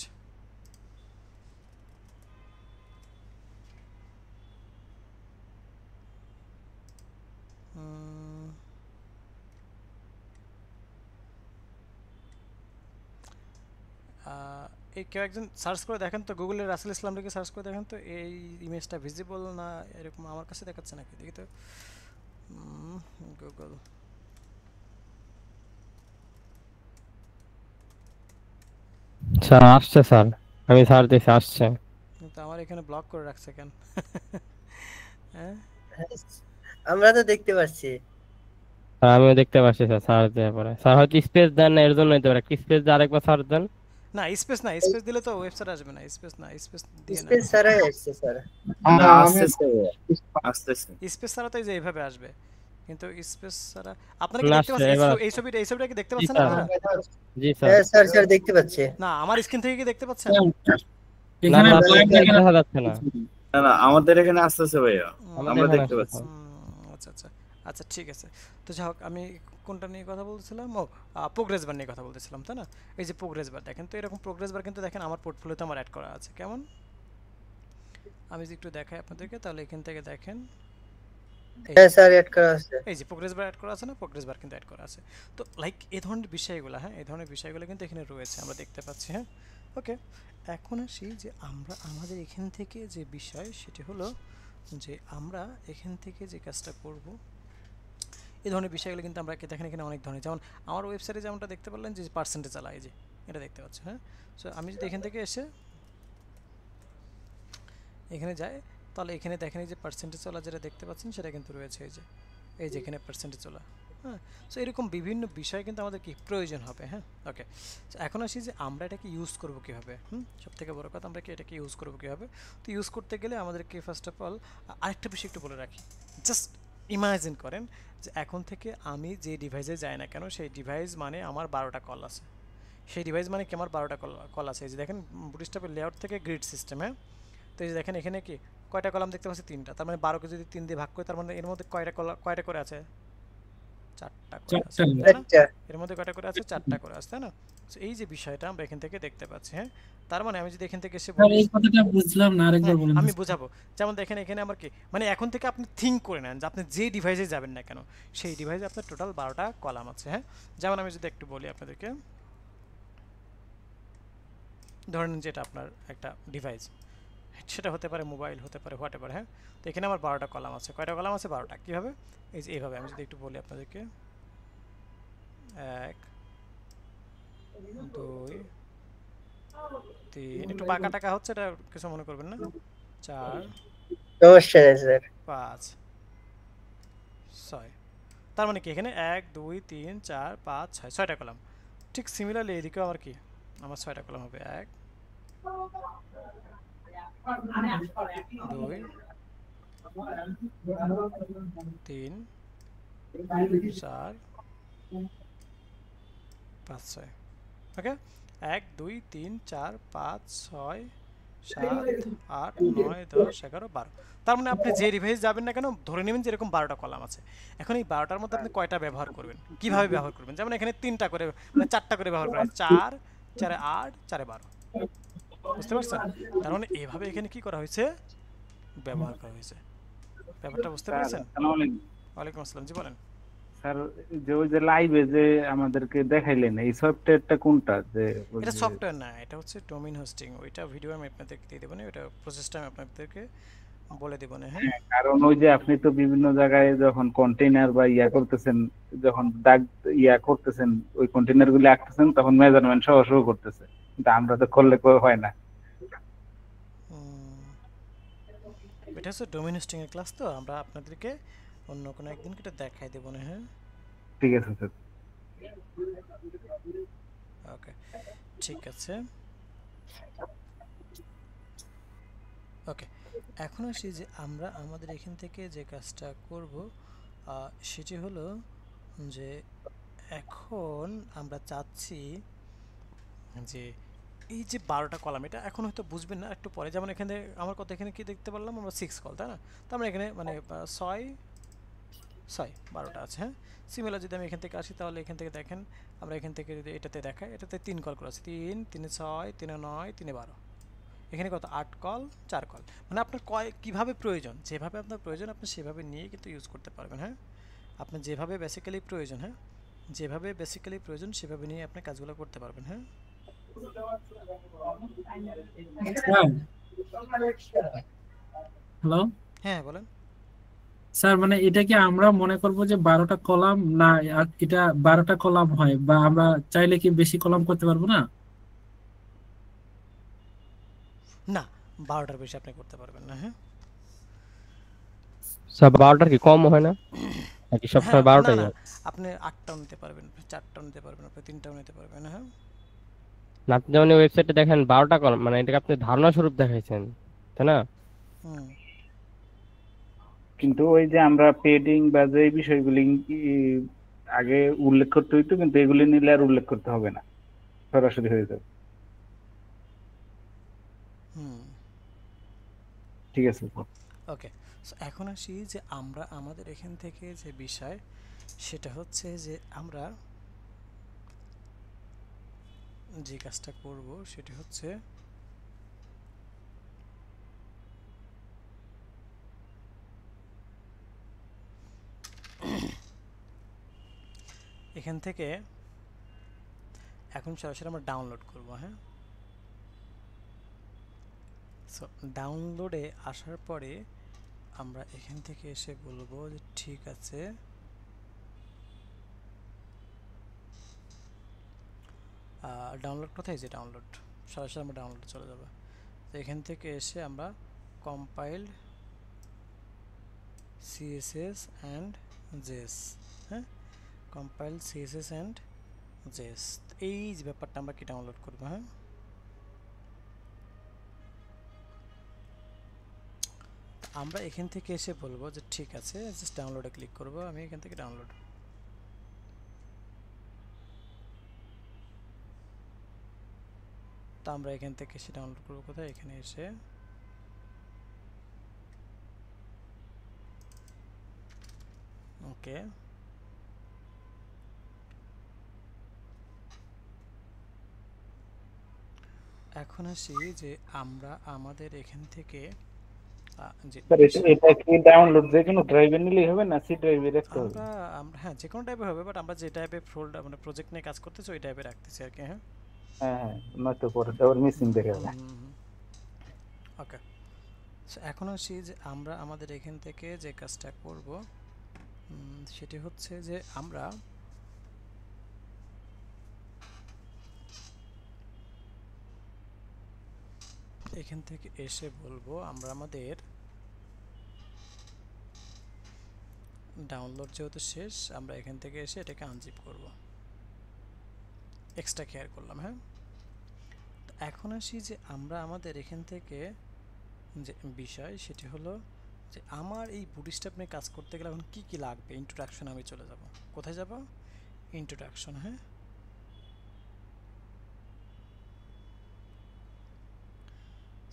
এই কেউ একজন সার্চ করে দেখেন তো, গুগলে রাসেল ইসলাম লিখে সার্চ করে দেখেন তো এই ইমেজটা ভিজিবল না এরকম আমার কাছে দেখাচ্ছে নাকি, দেখি তো। গুগল, স্যার আসছে স্যার, আমি স্যার দিছি আসছে। কিন্তু আমার এখানে ব্লক করে রাখছে কেন? হ্যাঁ, আমরা তো দেখতে পাচ্ছি। স্যার আমিও দেখতে পাচ্ছি স্যার, স্যার দেওয়ার পরে স্যার হয়তো স্পেস দেন না, এর জন্য হতে পারে। স্পেস দিয়ে আরেকবার স্যার দেন। না স্পেস না, স্পেস দিলে তো ওয়েবসাইট আসবে না। স্পেস না, স্পেস দিয়ে না। স্পেস ছাড়াই আসছে স্যার। না আসতেছে আসতেছে। স্পেস ছাড়া তো এই যে এইভাবে আসবে, কিন্তু স্পেস ছাড়া আপনারা কি না দেখতে আসছে, পাচ্ছেন? এবার এই আসছে। ছবিটা, এই ছবিটা কি দেখতে জি পাচ্ছেন স্যার, আপনারা? জি স্যার। হ্যাঁ স্যার, স্যার দেখতে পাচ্ছি। না আমার স্ক্রিন থেকে কি দেখতে পাচ্ছেন? না এখানে স্যার, ব্ল্যাক আপনার দেখা যাচ্ছে না। না না আমাদের এখানে আসতেছে ভাইয়া, আমাদের আমরা এখানে দেখতে আসছে পাচ্ছি। স্যার। আচ্ছা আচ্ছা আচ্ছা, ঠিক আছে। তো যাই হোক, আমি কোনটা নিয়ে কথা বলছিলাম? ও, প্রোগ্রেস বার নিয়ে কথা বলতেছিলাম, তাই না? এই যে প্রোগ্রেস বার দেখেন তো, এরকম প্রোগ্রেস বার কিন্তু দেখেন আমার পোর্টফোলিওতে আমার অ্যাড করা আছে। কেমন, আমি যদি একটু দেখাই আপনাদেরকে, তাহলে এখান থেকে দেখেন হ্যাঁ স্যার, এড করা আছে। এই যে প্রোগ্রেস বার অ্যাড করা আছে না, প্রোগ্রেস বার কিন্তু অ্যাড করা আছে। তো লাইক এই ধরনের বিষয়গুলো, হ্যাঁ এই ধরনের বিষয়গুলো কিন্তু এখানে রয়েছে, আমরা দেখতে পাচ্ছি। হ্যাঁ, ওকে, এখন আসি যে আমরা আমাদের এখান থেকে যে বিষয় সেটি হলো যে আমরা এখান থেকে যে কাজটা করব, এই ধরনের বিষয়গুলো কিন্তু আমরা দেখেন এখানে অনেক ধরনের, যেমন আমার ওয়েবসাইটে যেমনটা দেখতে পারলেন যে পার্সেন্টেজ আলা, এই যে এটা দেখতে পাচ্ছেন। হ্যাঁ, সো আমি যদি এখান থেকে এসে এখানে যাই, তাহলে এখানে দেখেন এই যে পার্সেন্টেজ ওলা যেটা দেখতে পাচ্ছেন সেটা কিন্তু রয়েছে এই যে এখানে পার্সেন্টেজ ওলা। হ্যাঁ, সো এরকম বিভিন্ন বিষয় কিন্তু আমাদের কি প্রয়োজন হবে। হ্যাঁ, ওকে, এখন আসি যে আমরা এটাকে ইউজ করব কীভাবে। সব থেকে বড় কথা, আমরা কি এটাকে ইউজ করব কীভাবে? তো ইউজ করতে গেলে আমাদেরকে ফার্স্ট অফ অল আরেকটা বিষয় একটু বলে রাখি। জাস্ট ইমাজিন করেন যে এখন থেকে আমি যে ডিভাইসে যাই না কেন, সেই ডিভাইস মানে আমার 12টা কল আছে। সেই ডিভাইস মানে কি আমার 12টা কল আছে। এই যে দেখেন বুটস্ট্র্যাপের লেআউট থেকে গ্রিড সিস্টেম। হ্যাঁ, তো এই যে দেখেন এখানে কি কয়টা কলাম দেখতে পাচ্ছি? 3টা। তার মানে 12কে যদি 3 দিয়ে ভাগ করি, তার মানে এর মধ্যে কয়টা করে আছে? 4টা করে আছে, তাই না? আচ্ছা এর মধ্যে কয়টা করে আছে? 4টা করে আছে, তাই না? তো এই যে বিষয়টা আমরা এখান থেকে দেখতে পাচ্ছি। হ্যাঁ, তার মানে আমি যদি এখান থেকে এসে বলি, এই কথাটা বুঝলাম না, আরেকবার বলেন। আমি বুঝাবো। যেমন দেখেন এখানে আমার কি, মানে এখন থেকে আপনি থিঙ্ক করে নেন যে আপনি যে ডিভাইসে যাবেন না কেন, সেই ডিভাইসে আপনার টোটাল 12টা কলাম আছে। হ্যাঁ, যেমন আমি যদি একটু বলি আপনাদেরকে, ধরেন যেটা আপনার একটা ডিভাইস, সেটা হতে পারে মোবাইল, হতে পারে হোয়াট এভার। হ্যাঁ, তো এখানে আমার 12টা কলাম আছে। কয়টা কলাম আছে? 12টা। কীভাবে? এই যে এইভাবে আমি যদি একটু বলি আপনাদেরকে, 1 2 3, একটু বাঁকা টাকা হচ্ছে, এটা কিছু মনে করবেন না। 4 সমস্যা নেই স্যার। 5 6। তার মানে কি এখানে 1 2 3 4 5 6, 6টা কলাম। ঠিক সিমিলারলি এদিকেও আমার কি, আমার 6টা কলাম হবে। 1 2 3 4 5 6। ওকে, 1 2 3 4 5 6 7 8 9 10 11 12। তার মানে আপনি যে রিভাইজ যাবেন না কেন ধরে নেবেন যে এরকম 12টা কলাম আছে। এখন এই 12টার মধ্যে আপনি কয়টা ব্যবহার করবেন, কিভাবে ব্যবহার করবেন? যেমন এখানে 3টা করে মানে 4টা করে ব্যবহার করা হয়, 4 4 8 4 12। বুঝতে পারছেন? তার মানে এভাবে এখানে কি করা হয়েছে, ব্যবহার করা হয়েছে। ব্যাপারটা বুঝতে স্যার পেরেছেন? আসসালামু আলাইকুম। ওয়ালাইকুম আসসালাম, জি বলেন। স্যার যে ওই যে লাইভে যে আমাদেরকে দেখাইলেন এই সফটওয়্যারটা কোনটা যে ওই এটা যে সফটওয়্যার না, এটা হচ্ছে ডোমেইন হোস্টিং। ওইটা ভিডিও আমি আপনাদেরকে দিয়ে দেবো না, ওইটা প্রসেসটা আমি আপনাদেরকে বলে দেবো না। হ্যাঁ, কারণ ওই যে আপনি তো বিভিন্ন জায়গায় যখন কন্টেইনার বা ইয়া করতেছেন, যখন দাগ ইয়া করতেছেন ওই কন্টেইনার গুলি আঁকতেছেন তখন মেজারমেন্ট সহ সহ করতেছে, কিন্তু আমরা তো করলে হয় না। এটা হচ্ছে ডোমেইন হোস্টিং এর ক্লাস, তো আমরা আপনাদেরকে অন্য কোনো একদিন এটা দেখাই দেবো না। হ্যাঁ, ঠিক আছে স্যার। ওকে, ঠিক আছে। ওকে, এখন আসি যে আমরা আমাদের এখান থেকে যে কাজটা করব সেটি হলো যে এখন আমরা চাচ্ছি যে এই যে 12টা কলাম, এটা এখন হয়তো বুঝবেন না, একটু পরে। যেমন এখানে আমার কথা এখানে কি দেখতে পারলাম আমরা 6 কল, তাই না? তো আমরা এখানে মানে 6 6 12টা আছে। হ্যাঁ, সিমিলার যদি আমি এখান থেকে আসি তাহলে এখান থেকে দেখেন আমরা এখান থেকে যদি এটাতে দেখাই, এটাতে 3 কল করা আছে, 3 3 6 3 9 3 12। এখানে কত 8 কল 4 কল। মানে আপনার কিভাবে প্রয়োজন, যেভাবে আপনার প্রয়োজন আপনি সেভাবে নিয়ে কিন্তু ইউজ করতে পারবেন। হ্যাঁ, আপনার যেভাবে বেসিক্যালি প্রয়োজন, হ্যাঁ যেভাবে বেসিক্যালি প্রয়োজন সেভাবে নিয়ে আপনি কাজগুলো করতে পারবেন। হ্যাঁ, হ্যালো হ্যাঁ বলেন। স্যার, মানে এটা কি আমরা মনে করব যে 12টা কলাম না, এটা 12টা কলাম হয়, বা আমরা চাইলে কি বেশি কলাম করতে পারবো না? না, 12টার বেশি আপনি করতে পারবেন না। হ্যাঁ, স্যার 12টার কি কম হয় না নাকি হ্যাঁ সবসময় না 12টাই না, হয়? আপনি 8টাও নিতে পারবেন, আপনি 4টাও নিতে পারবেন, আপনি 3টাও নিতে পারবেন। হ্যাঁ, না, আপনি যেমন ওয়েবসাইটে দেখেন 12টা কলাম, মানে এটাকে আপনি ধারণা স্বরূপ দেখাইছেন, তাই না? হুম, কিন্তু ওই যে আমরা পেডিং বা যে বিষয়গুলি আগে উল্লেখ করতে হইতো, কিন্তু এগুলি নিলে আর উল্লেখ করতে হবে না, সরাসরি হয়ে যাবে। হুম, ঠিক আছে স্যার। ওকে। সো এখন আসি যে আমরা আমাদের এখান থেকে যে বিষয় সেটা হচ্ছে যে আমরা যে কাজটা করব সেটি হচ্ছে এখান থেকে এখন সরাসরি আমরা ডাউনলোড করব। হ্যাঁ, সো ডাউনলোডে আসার পরে আমরা এখান থেকে এসে বলবো যে ঠিক আছে, ডাউনলোড কোথায়, যে ডাউনলোড, সরাসরি আমরা ডাউনলোড চলে যাব। তো এখান থেকে এসে আমরা কম্পাইল সিএসএস অ্যান্ড জেএস, হ্যাঁ কম্পাইল সিএসএস অ্যান্ড জেএস, এই যে ব্যাপারটা আমরা কি ডাউনলোড করবো। হ্যাঁ, আমরা এখান থেকে এসে বলবো যে ঠিক আছে, জাস্ট ডাউনলোডে ক্লিক করব। আমি এখান থেকে ডাউনলোড, তো আমরা এখান থেকে এসে ডাউনলোড করবো কোথায়, এখানে এসে ওকে। এখন আসি যে আমরা আমাদের এখান থেকে যে স্যার এটা কি ডাউনলোড যে কোনো ড্রাইভে নিলেই হবে না সি ড্রাইভে রাখতে হবে? আমরা আমরা হ্যাঁ যে কোনো টাইপের হবে, বাট আমরা যে টাইপের ফোল্ডার মানে প্রজেক্ট নিয়ে কাজ করতেছি ওই টাইপে রাখতেছি আর কি। হ্যাঁ, হ্যাঁ হ্যাঁ, নয়তো পরে আবার মিসিং দেখা যাবে। ওকে। সো এখন আসি যে আমরা আমাদের এখান থেকে যে কাজটা করব সেটি হচ্ছে যে আমরা এখান থেকে এসে বলবো আমরা আমাদের ডাউনলোড যেহেতু শেষ, আমরা এখান থেকে এসে এটাকে আনজিপ করব, এক্সট্রা কেয়ার করলাম। হ্যাঁ, তো এখন আসি যে আমরা আমাদের এখান থেকে যে বিষয় সেটি হলো যে আমার এই বুটস্ট্র্যাপ নিয়ে কাজ করতে গেলে এখন কি কি লাগবে। ইন্ট্রোডাকশন আমি চলে যাব, কোথায় যাব, ইন্ট্রোডাকশন। হ্যাঁ,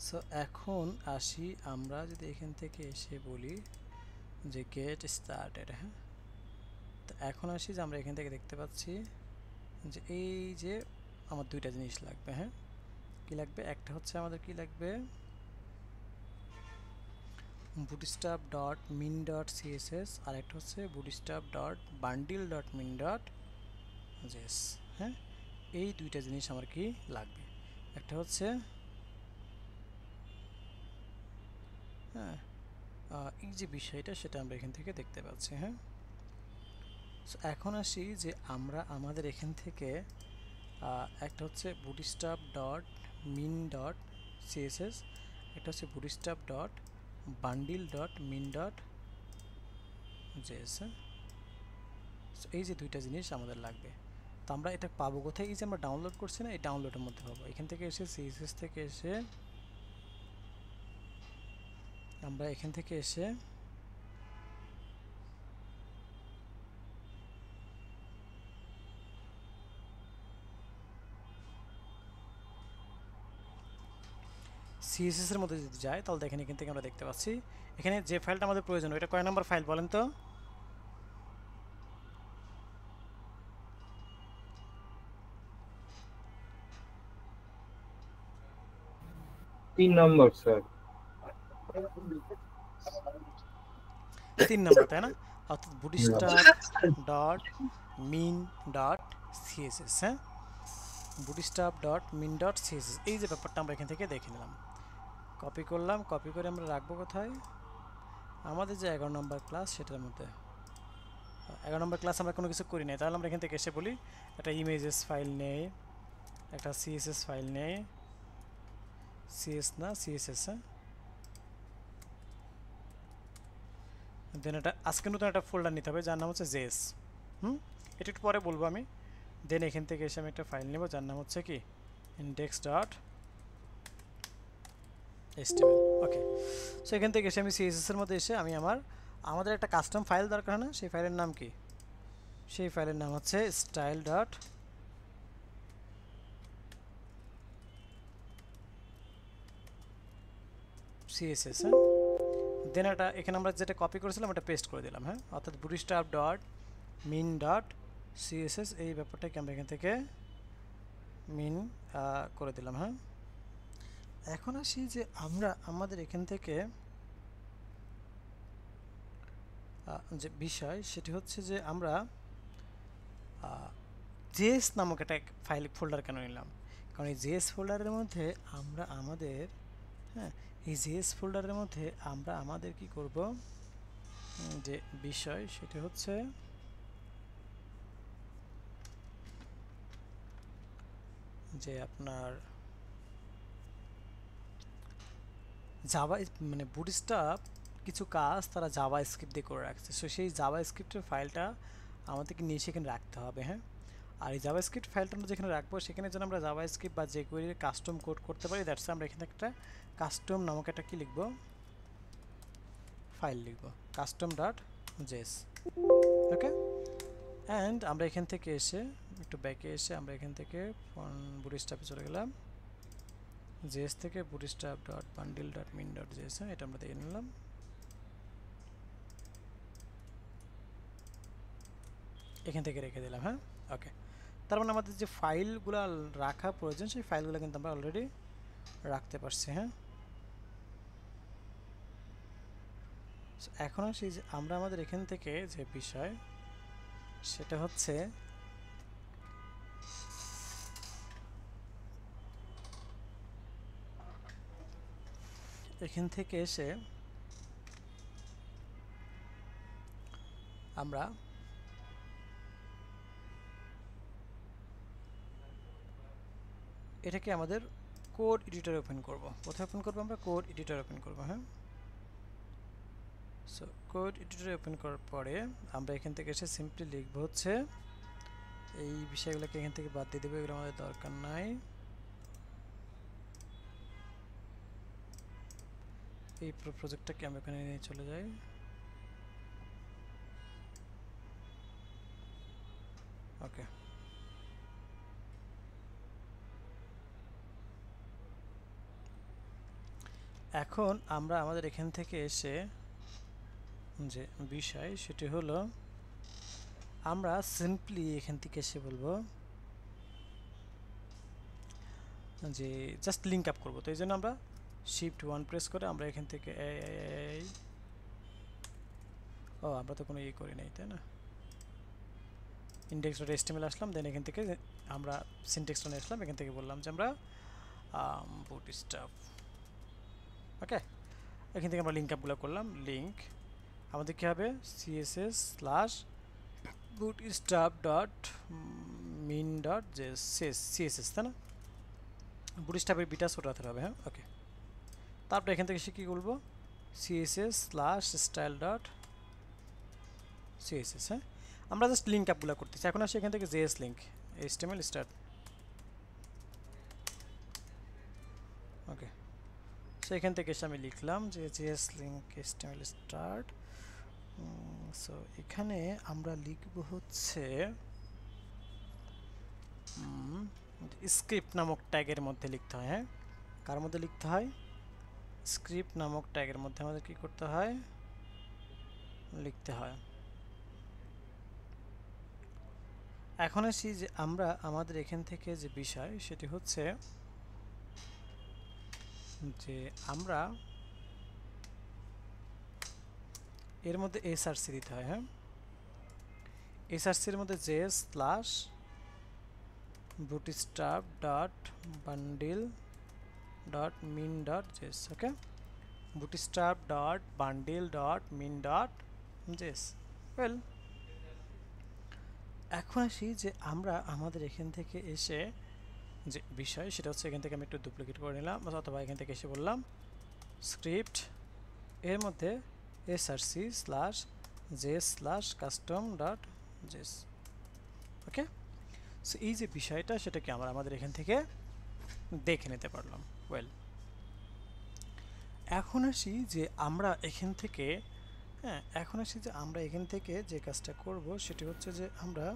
সো এখন আসি আমরা যদি এখান থেকে এসে বলি যে গেট স্টার্টেড, হ্যাঁ। তো এখন আসি যে আমরা এখান থেকে দেখতে পাচ্ছি যে এই যে আমার দুইটা জিনিস লাগবে, হ্যাঁ। কি লাগবে? একটা হচ্ছে আমাদের কি লাগবে, bootstrap dot min dot css, আর একটা হচ্ছে bootstrap dot bundle dot min dot js, হ্যাঁ। এই দুইটা জিনিস আমার কি লাগবে। একটা হচ্ছে হ্যাঁ এই যে বিষয়টা সেটা আমরা এখান থেকে দেখতে পাচ্ছি, হ্যাঁ। সো এখন আসি যে আমরা আমাদের এখান থেকে একটা হচ্ছে bootstrap dot min dot css, একটা হচ্ছে bootstrap dot bundle dot min dot js, হ্যাঁ। সো এই যে দুইটা জিনিস আমাদের লাগবে। তো আমরা এটা পাবো কোথায়? এই যে আমরা ডাউনলোড করছি না, এই ডাউনলোডের মধ্যে পাবো। এখান থেকে এসে css থেকে এসে আমরা এখান থেকে এসে CSS এর মধ্যে যদি যাই তাহলে দেখেন এখান থেকে আমরা দেখতে পাচ্ছি এখানে যে ফাইলটা আমাদের প্রয়োজন, এটা কয় নাম্বার ফাইল বলেন তো? তিন নম্বর স্যার। 3 নাম্বার, তাই না? অর্থাৎ bootstrap dot min dot css, হ্যাঁ। bootstrap dot min dot css, এই যে ব্যাপারটা আমরা এখান থেকে দেখে নিলাম। কপি করলাম, কপি করে আমরা রাখবো কোথায়? আমাদের যে 11 নম্বর ক্লাস সেটার মধ্যে। 11 নম্বর ক্লাস আমরা কোনো কিছু করি নাই, তাহলে আমরা এখান থেকে এসে বলি একটা ইমেজেস ফাইল নেই, একটা css ফাইল নেই, css, হ্যাঁ। দেন এটা আজকে নতুন একটা ফোল্ডার নিতে হবে যার নাম হচ্ছে js, এটা একটু পরে বলবো আমি। দেন এখান থেকে এসে আমি একটা ফাইল নেব যার নাম হচ্ছে কি index.html, ওকে। সো এখান থেকে এসে আমি css এর মধ্যে এসে আমি আমাদের একটা কাস্টম ফাইল দরকার, না? সেই ফাইলের নাম কি? সেই ফাইলের নাম হচ্ছে style.css, হ্যাঁ। দেন এটা এখানে আমরা যেটা কপি করেছিলাম ওটা পেস্ট করে দিলাম, হ্যাঁ। অর্থাৎ bootstrap dot min dot css, এই ব্যাপারটাকে আমরা এখান থেকে min করে দিলাম, হ্যাঁ। এখন আসি যে আমরা আমাদের এখান থেকে যে বিষয় সেটি হচ্ছে যে আমরা js নামক একটা ফাইল ফোল্ডার কেন নিলাম? কারণ এই js ফোল্ডারের মধ্যে আমরা আমাদের, হ্যাঁ, এই js ফোল্ডারের মধ্যে আমরা আমাদের কি করব, যে বিষয় সেটা হচ্ছে যে আপনার জাভা, মানে বুটস্ট্র্যাপ কিছু কাজ তারা জাভা স্ক্রিপ্ট দিয়ে করে রাখছে। সো সেই জাভা স্ক্রিপ্টের ফাইলটা আমাদেরকে নিয়ে সেখানে রাখতে হবে, হ্যাঁ। আর এই জাভা স্ক্রিপ্ট ফাইলটা আমরা যেখানে রাখবো সেখানে যেন আমরা জাভা স্ক্রিপ্ট বা যে কোয়েরির কাস্টম কোড করতে পারি, দ্যাটস আমরা এখানে একটা কাস্টম নামক একটা কি লিখবো, ফাইল লিখবো, custom dot JS, okay. And আমরা এখান থেকে এসে একটু ব্যাকে এসে আমরা এখান থেকে বুটস্ট্র্যাপে চলে গেলাম, জেএস থেকে bootstrap dot bundle dot min dot js, এটা আমরা দিয়ে নিলাম। এখান থেকে রেখে দিলাম, হ্যাঁ, ওকে। তার মানে আমাদের যে ফাইলগুলো রাখা প্রয়োজন সেই ফাইলগুলো কিন্তু আমরা অলরেডি রাখতে পারছি, হ্যাঁ। এখন আসি যে আমরা আমাদের এখান থেকে যে বিষয় সেটা হচ্ছে এখান থেকে এসে আমরা এটাকে আমাদের কোড এডিটর ওপেন করব। কোথায় ওপেন করব? আমরা কোড এডিটর ওপেন করব, হ্যাঁ। সো কোড এডিটর ওপেন করার পরে আমরা এখান থেকে এসে সিম্পলি লিখব হচ্ছে এই বিষয়গুলোকে এখান থেকে বাদ দিয়ে দেবো, এগুলো আমাদের দরকার নাই। এই প্রজেক্টটাকে আমরা এখানে নিয়ে চলে যাই, ওকে। এখন আমরা আমাদের এখান থেকে এসে যে বিষয় সেটি হলো আমরা সিম্পলি এখান থেকে এসে বলবো যে জাস্ট লিঙ্ক আপ করবো। তো এই জন্য আমরা শিফট 1 প্রেস করে আমরা এখান থেকে আমরা তো কোনো করি নাই, তাই না? index.html আসলাম, দেন এখান থেকে আমরা সিনট্যাক্সটা নিয়ে আসলাম, এখান থেকে বললাম যে আমরা bootstrap, ওকে। এখান থেকে আমরা লিঙ্ক আপগুলো করলাম। লিঙ্ক আমাদের কি হবে css/bootstrap.min.css, তাই না? বুটস্ট্র্যাপের বিটা ছোট হাতের হবে, হ্যাঁ, ওকে। তারপরে এখান থেকে কি বলবো css/style.css, হ্যাঁ। আমরা জাস্ট লিঙ্ক আপগুলো করতেছি। এখন আসি এখান থেকে js লিঙ্ক html স্টার্ট, ওকে। সো এখান থেকে এসে আমি লিখলাম যে js link html start. So এখানে আমরা লিখব হচ্ছে স্ক্রিপ্ট নামক ট্যাগের মধ্যে লিখতে হয়, হ্যাঁ। কার মধ্যে লিখতে হয়? স্ক্রিপ্ট নামক ট্যাগের মধ্যে আমাদের কি করতে হয়? লিখতে হয়। এখন আসি যে আমরা আমাদের এখান থেকে যে বিষয় সেটি হচ্ছে যে আমরা এর মধ্যে src দিতে হয়, হ্যাঁ। src এর মধ্যে js/bootstrap.bundle.min.js, ওকে। bootstrap.bundle.min.js, well. এখন আসি যে আমরা আমাদের এখান থেকে এসে যে বিষয় সেটা হচ্ছে এখান থেকে আমি একটু ডুপ্লিকেট করে নিলাম, অথবা এখান থেকে এসে বললাম স্ক্রিপ্ট এর মধ্যে src/js/custom.js, ওকে। সো এই যে বিষয়টা সেটাকে আমরা আমাদের এখান থেকে দেখে নিতে পারলাম, ওয়েল। এখন আসি যে আমরা এখান থেকে যে কাজটা করব সেটি হচ্ছে যে আমরা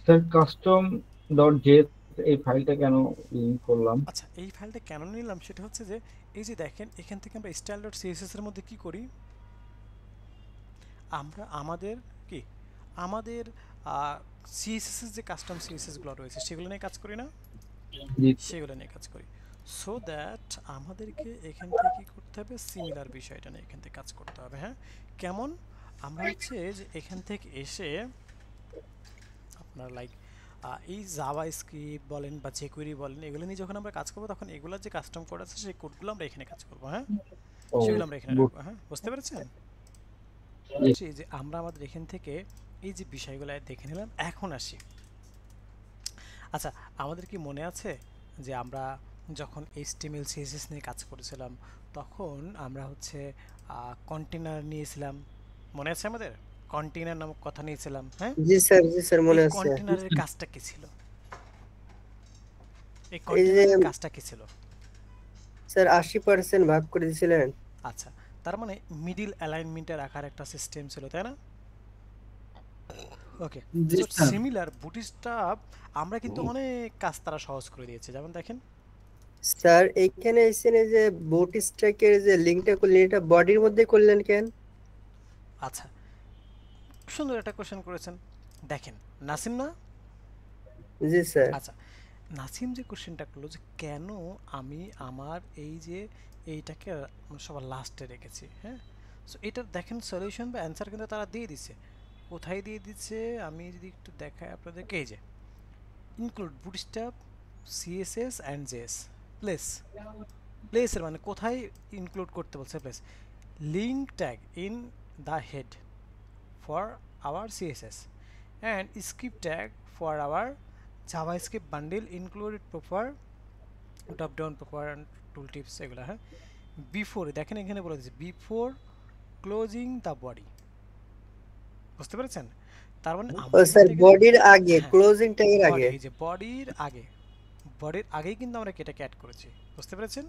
স্যার custom.js এই ফাইলটা কেন লিংক করলাম? আচ্ছা, এই ফাইলটা কেন নিলাম সেটা হচ্ছে যে এই যে দেখেন এখান থেকে আমরা style.css এর মধ্যে কি করি, আমরা আমাদের CSS এর যে কাস্টম CSS গুলো রয়েছে সেগুলো নিয়ে কাজ করি না, সেগুলো নিয়ে কাজ করি। সো দ্যাট আমাদেরকে এখান থেকে কি করতে হবে? সিমিলার বিষয়টা নিয়ে এখান থেকে কাজ করতে হবে, হ্যাঁ। কেমন? আমরা হচ্ছে যে এখান থেকে এসে আপনার লাইক এই জাভা স্ক্রিপ্ট বলেন বা jQuery বলেন, এগুলো নিয়ে যখন আমরা কাজ করবো তখন এগুলোর যে কাস্টম কোড আছে সেই কোডগুলো আমরা এখানে কাজ করবো, হ্যাঁ। সেগুলো আমরা এখানে রাখবো, হ্যাঁ। বুঝতে পেরেছেন? যে আমরা আমাদের এখান থেকে এই যে বিষয়গুলো দেখে নিলাম। এখন আসি, আচ্ছা, আমাদের কি মনে আছে যে আমরা যখন HTML CSS নিয়ে কাজ করেছিলাম তখন আমরা হচ্ছে কন্টেনার নিয়েছিলাম, মনে আছে আমাদের? কন্টেনার নামক কথা নিয়েছিলাম, হ্যাঁ। জি স্যার মনে আছে। কন্টেনারের কাজটা কি ছিল? এই কন্টেনারের কাজটা কি ছিল? স্যার 80% ভাগ করে দিয়েছিলেন। আচ্ছা, তার মানে মিডল অ্যালাইনমেন্টের রাখার একটা সিস্টেম ছিল, তাই না? ওকে। সো সিমিলার বুটস্ট্র্যাপ আমরা কিন্তু অনেক কাজ তারা সহজ করে দিয়েছে। যেমন দেখেন স্যার এইখানে এসেছে যে বুটস্ট্র্যাপের যে লিংকটা করলেন এটা বডির মধ্যে করলেন কেন? আচ্ছা, সুন্দর একটা কোশ্চেন করেছেন। দেখেন নাসিম না? জি স্যার। আচ্ছা, নাসিম যে কোশ্চেনটা করলো যে কেন আমি আমার এই যে এইটাকে সবার লাস্টে রেখেছি, হ্যাঁ। সো এটার দেখেন সলিউশন বা অ্যান্সার কিন্তু তারা দিয়ে দিছে। কোথায় দিয়ে দিচ্ছে আমি যদি একটু দেখাই আপনাদেরকে, এই যে include bootstrap CSS and JS প্লেসের মানে কোথায় ইনক্লুড করতে বলছে? Place link tag in the head for our CSS and script tag for our JavaScript bundle included proper drop down proper and tooltips এগুলা, হ্যাঁ। বিফোর দেখেন এখানে বলে দিয়েছে বিফোর ক্লোজিং দ্য বডি, বুঝতে পেরেছেন? তার মানে স্যার বডির আগে, ক্লোজিং ট্যাগের আগে, এই যে বডির আগেই কিন্তু আমরা এটাকে অ্যাড করেছি, বুঝতে পেরেছেন?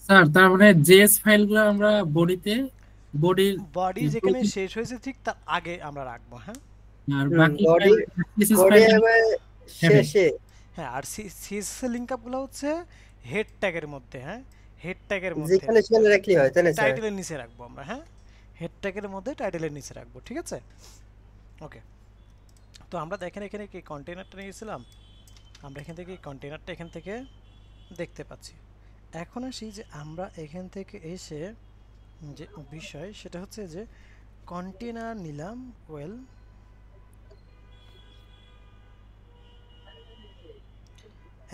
স্যার তার মানে জেএস ফাইলগুলো আমরা বডি যেখানে শেষ হয়েছে ঠিক তার আগে আমরা রাখবো, হ্যাঁ। আর বাকি বডি শেষে, হ্যাঁ, আর CSS এর লিংক আপগুলো হচ্ছে হেড ট্যাগের মধ্যে, হ্যাঁ হেড ট্যাগের মধ্যে যেখানে সেখানে রাখলেই হয় তাই না স্যার? টাইটেলের নিচে রাখবো আমরা, হ্যাঁ হেড ট্যাগের মধ্যে টাইটেলের নিচে রাখবো, ঠিক আছে। ওকে, তো আমরা দেখেন এখানে কি কন্টেনারটা নিয়েছিলাম, আমরা এখান থেকে কন্টেনারটা এখান থেকে দেখতে পাচ্ছি। এখন আসি যে আমরা এখান থেকে এসে যে বিষয় সেটা হচ্ছে যে কন্টেনার নিলাম, ওয়েল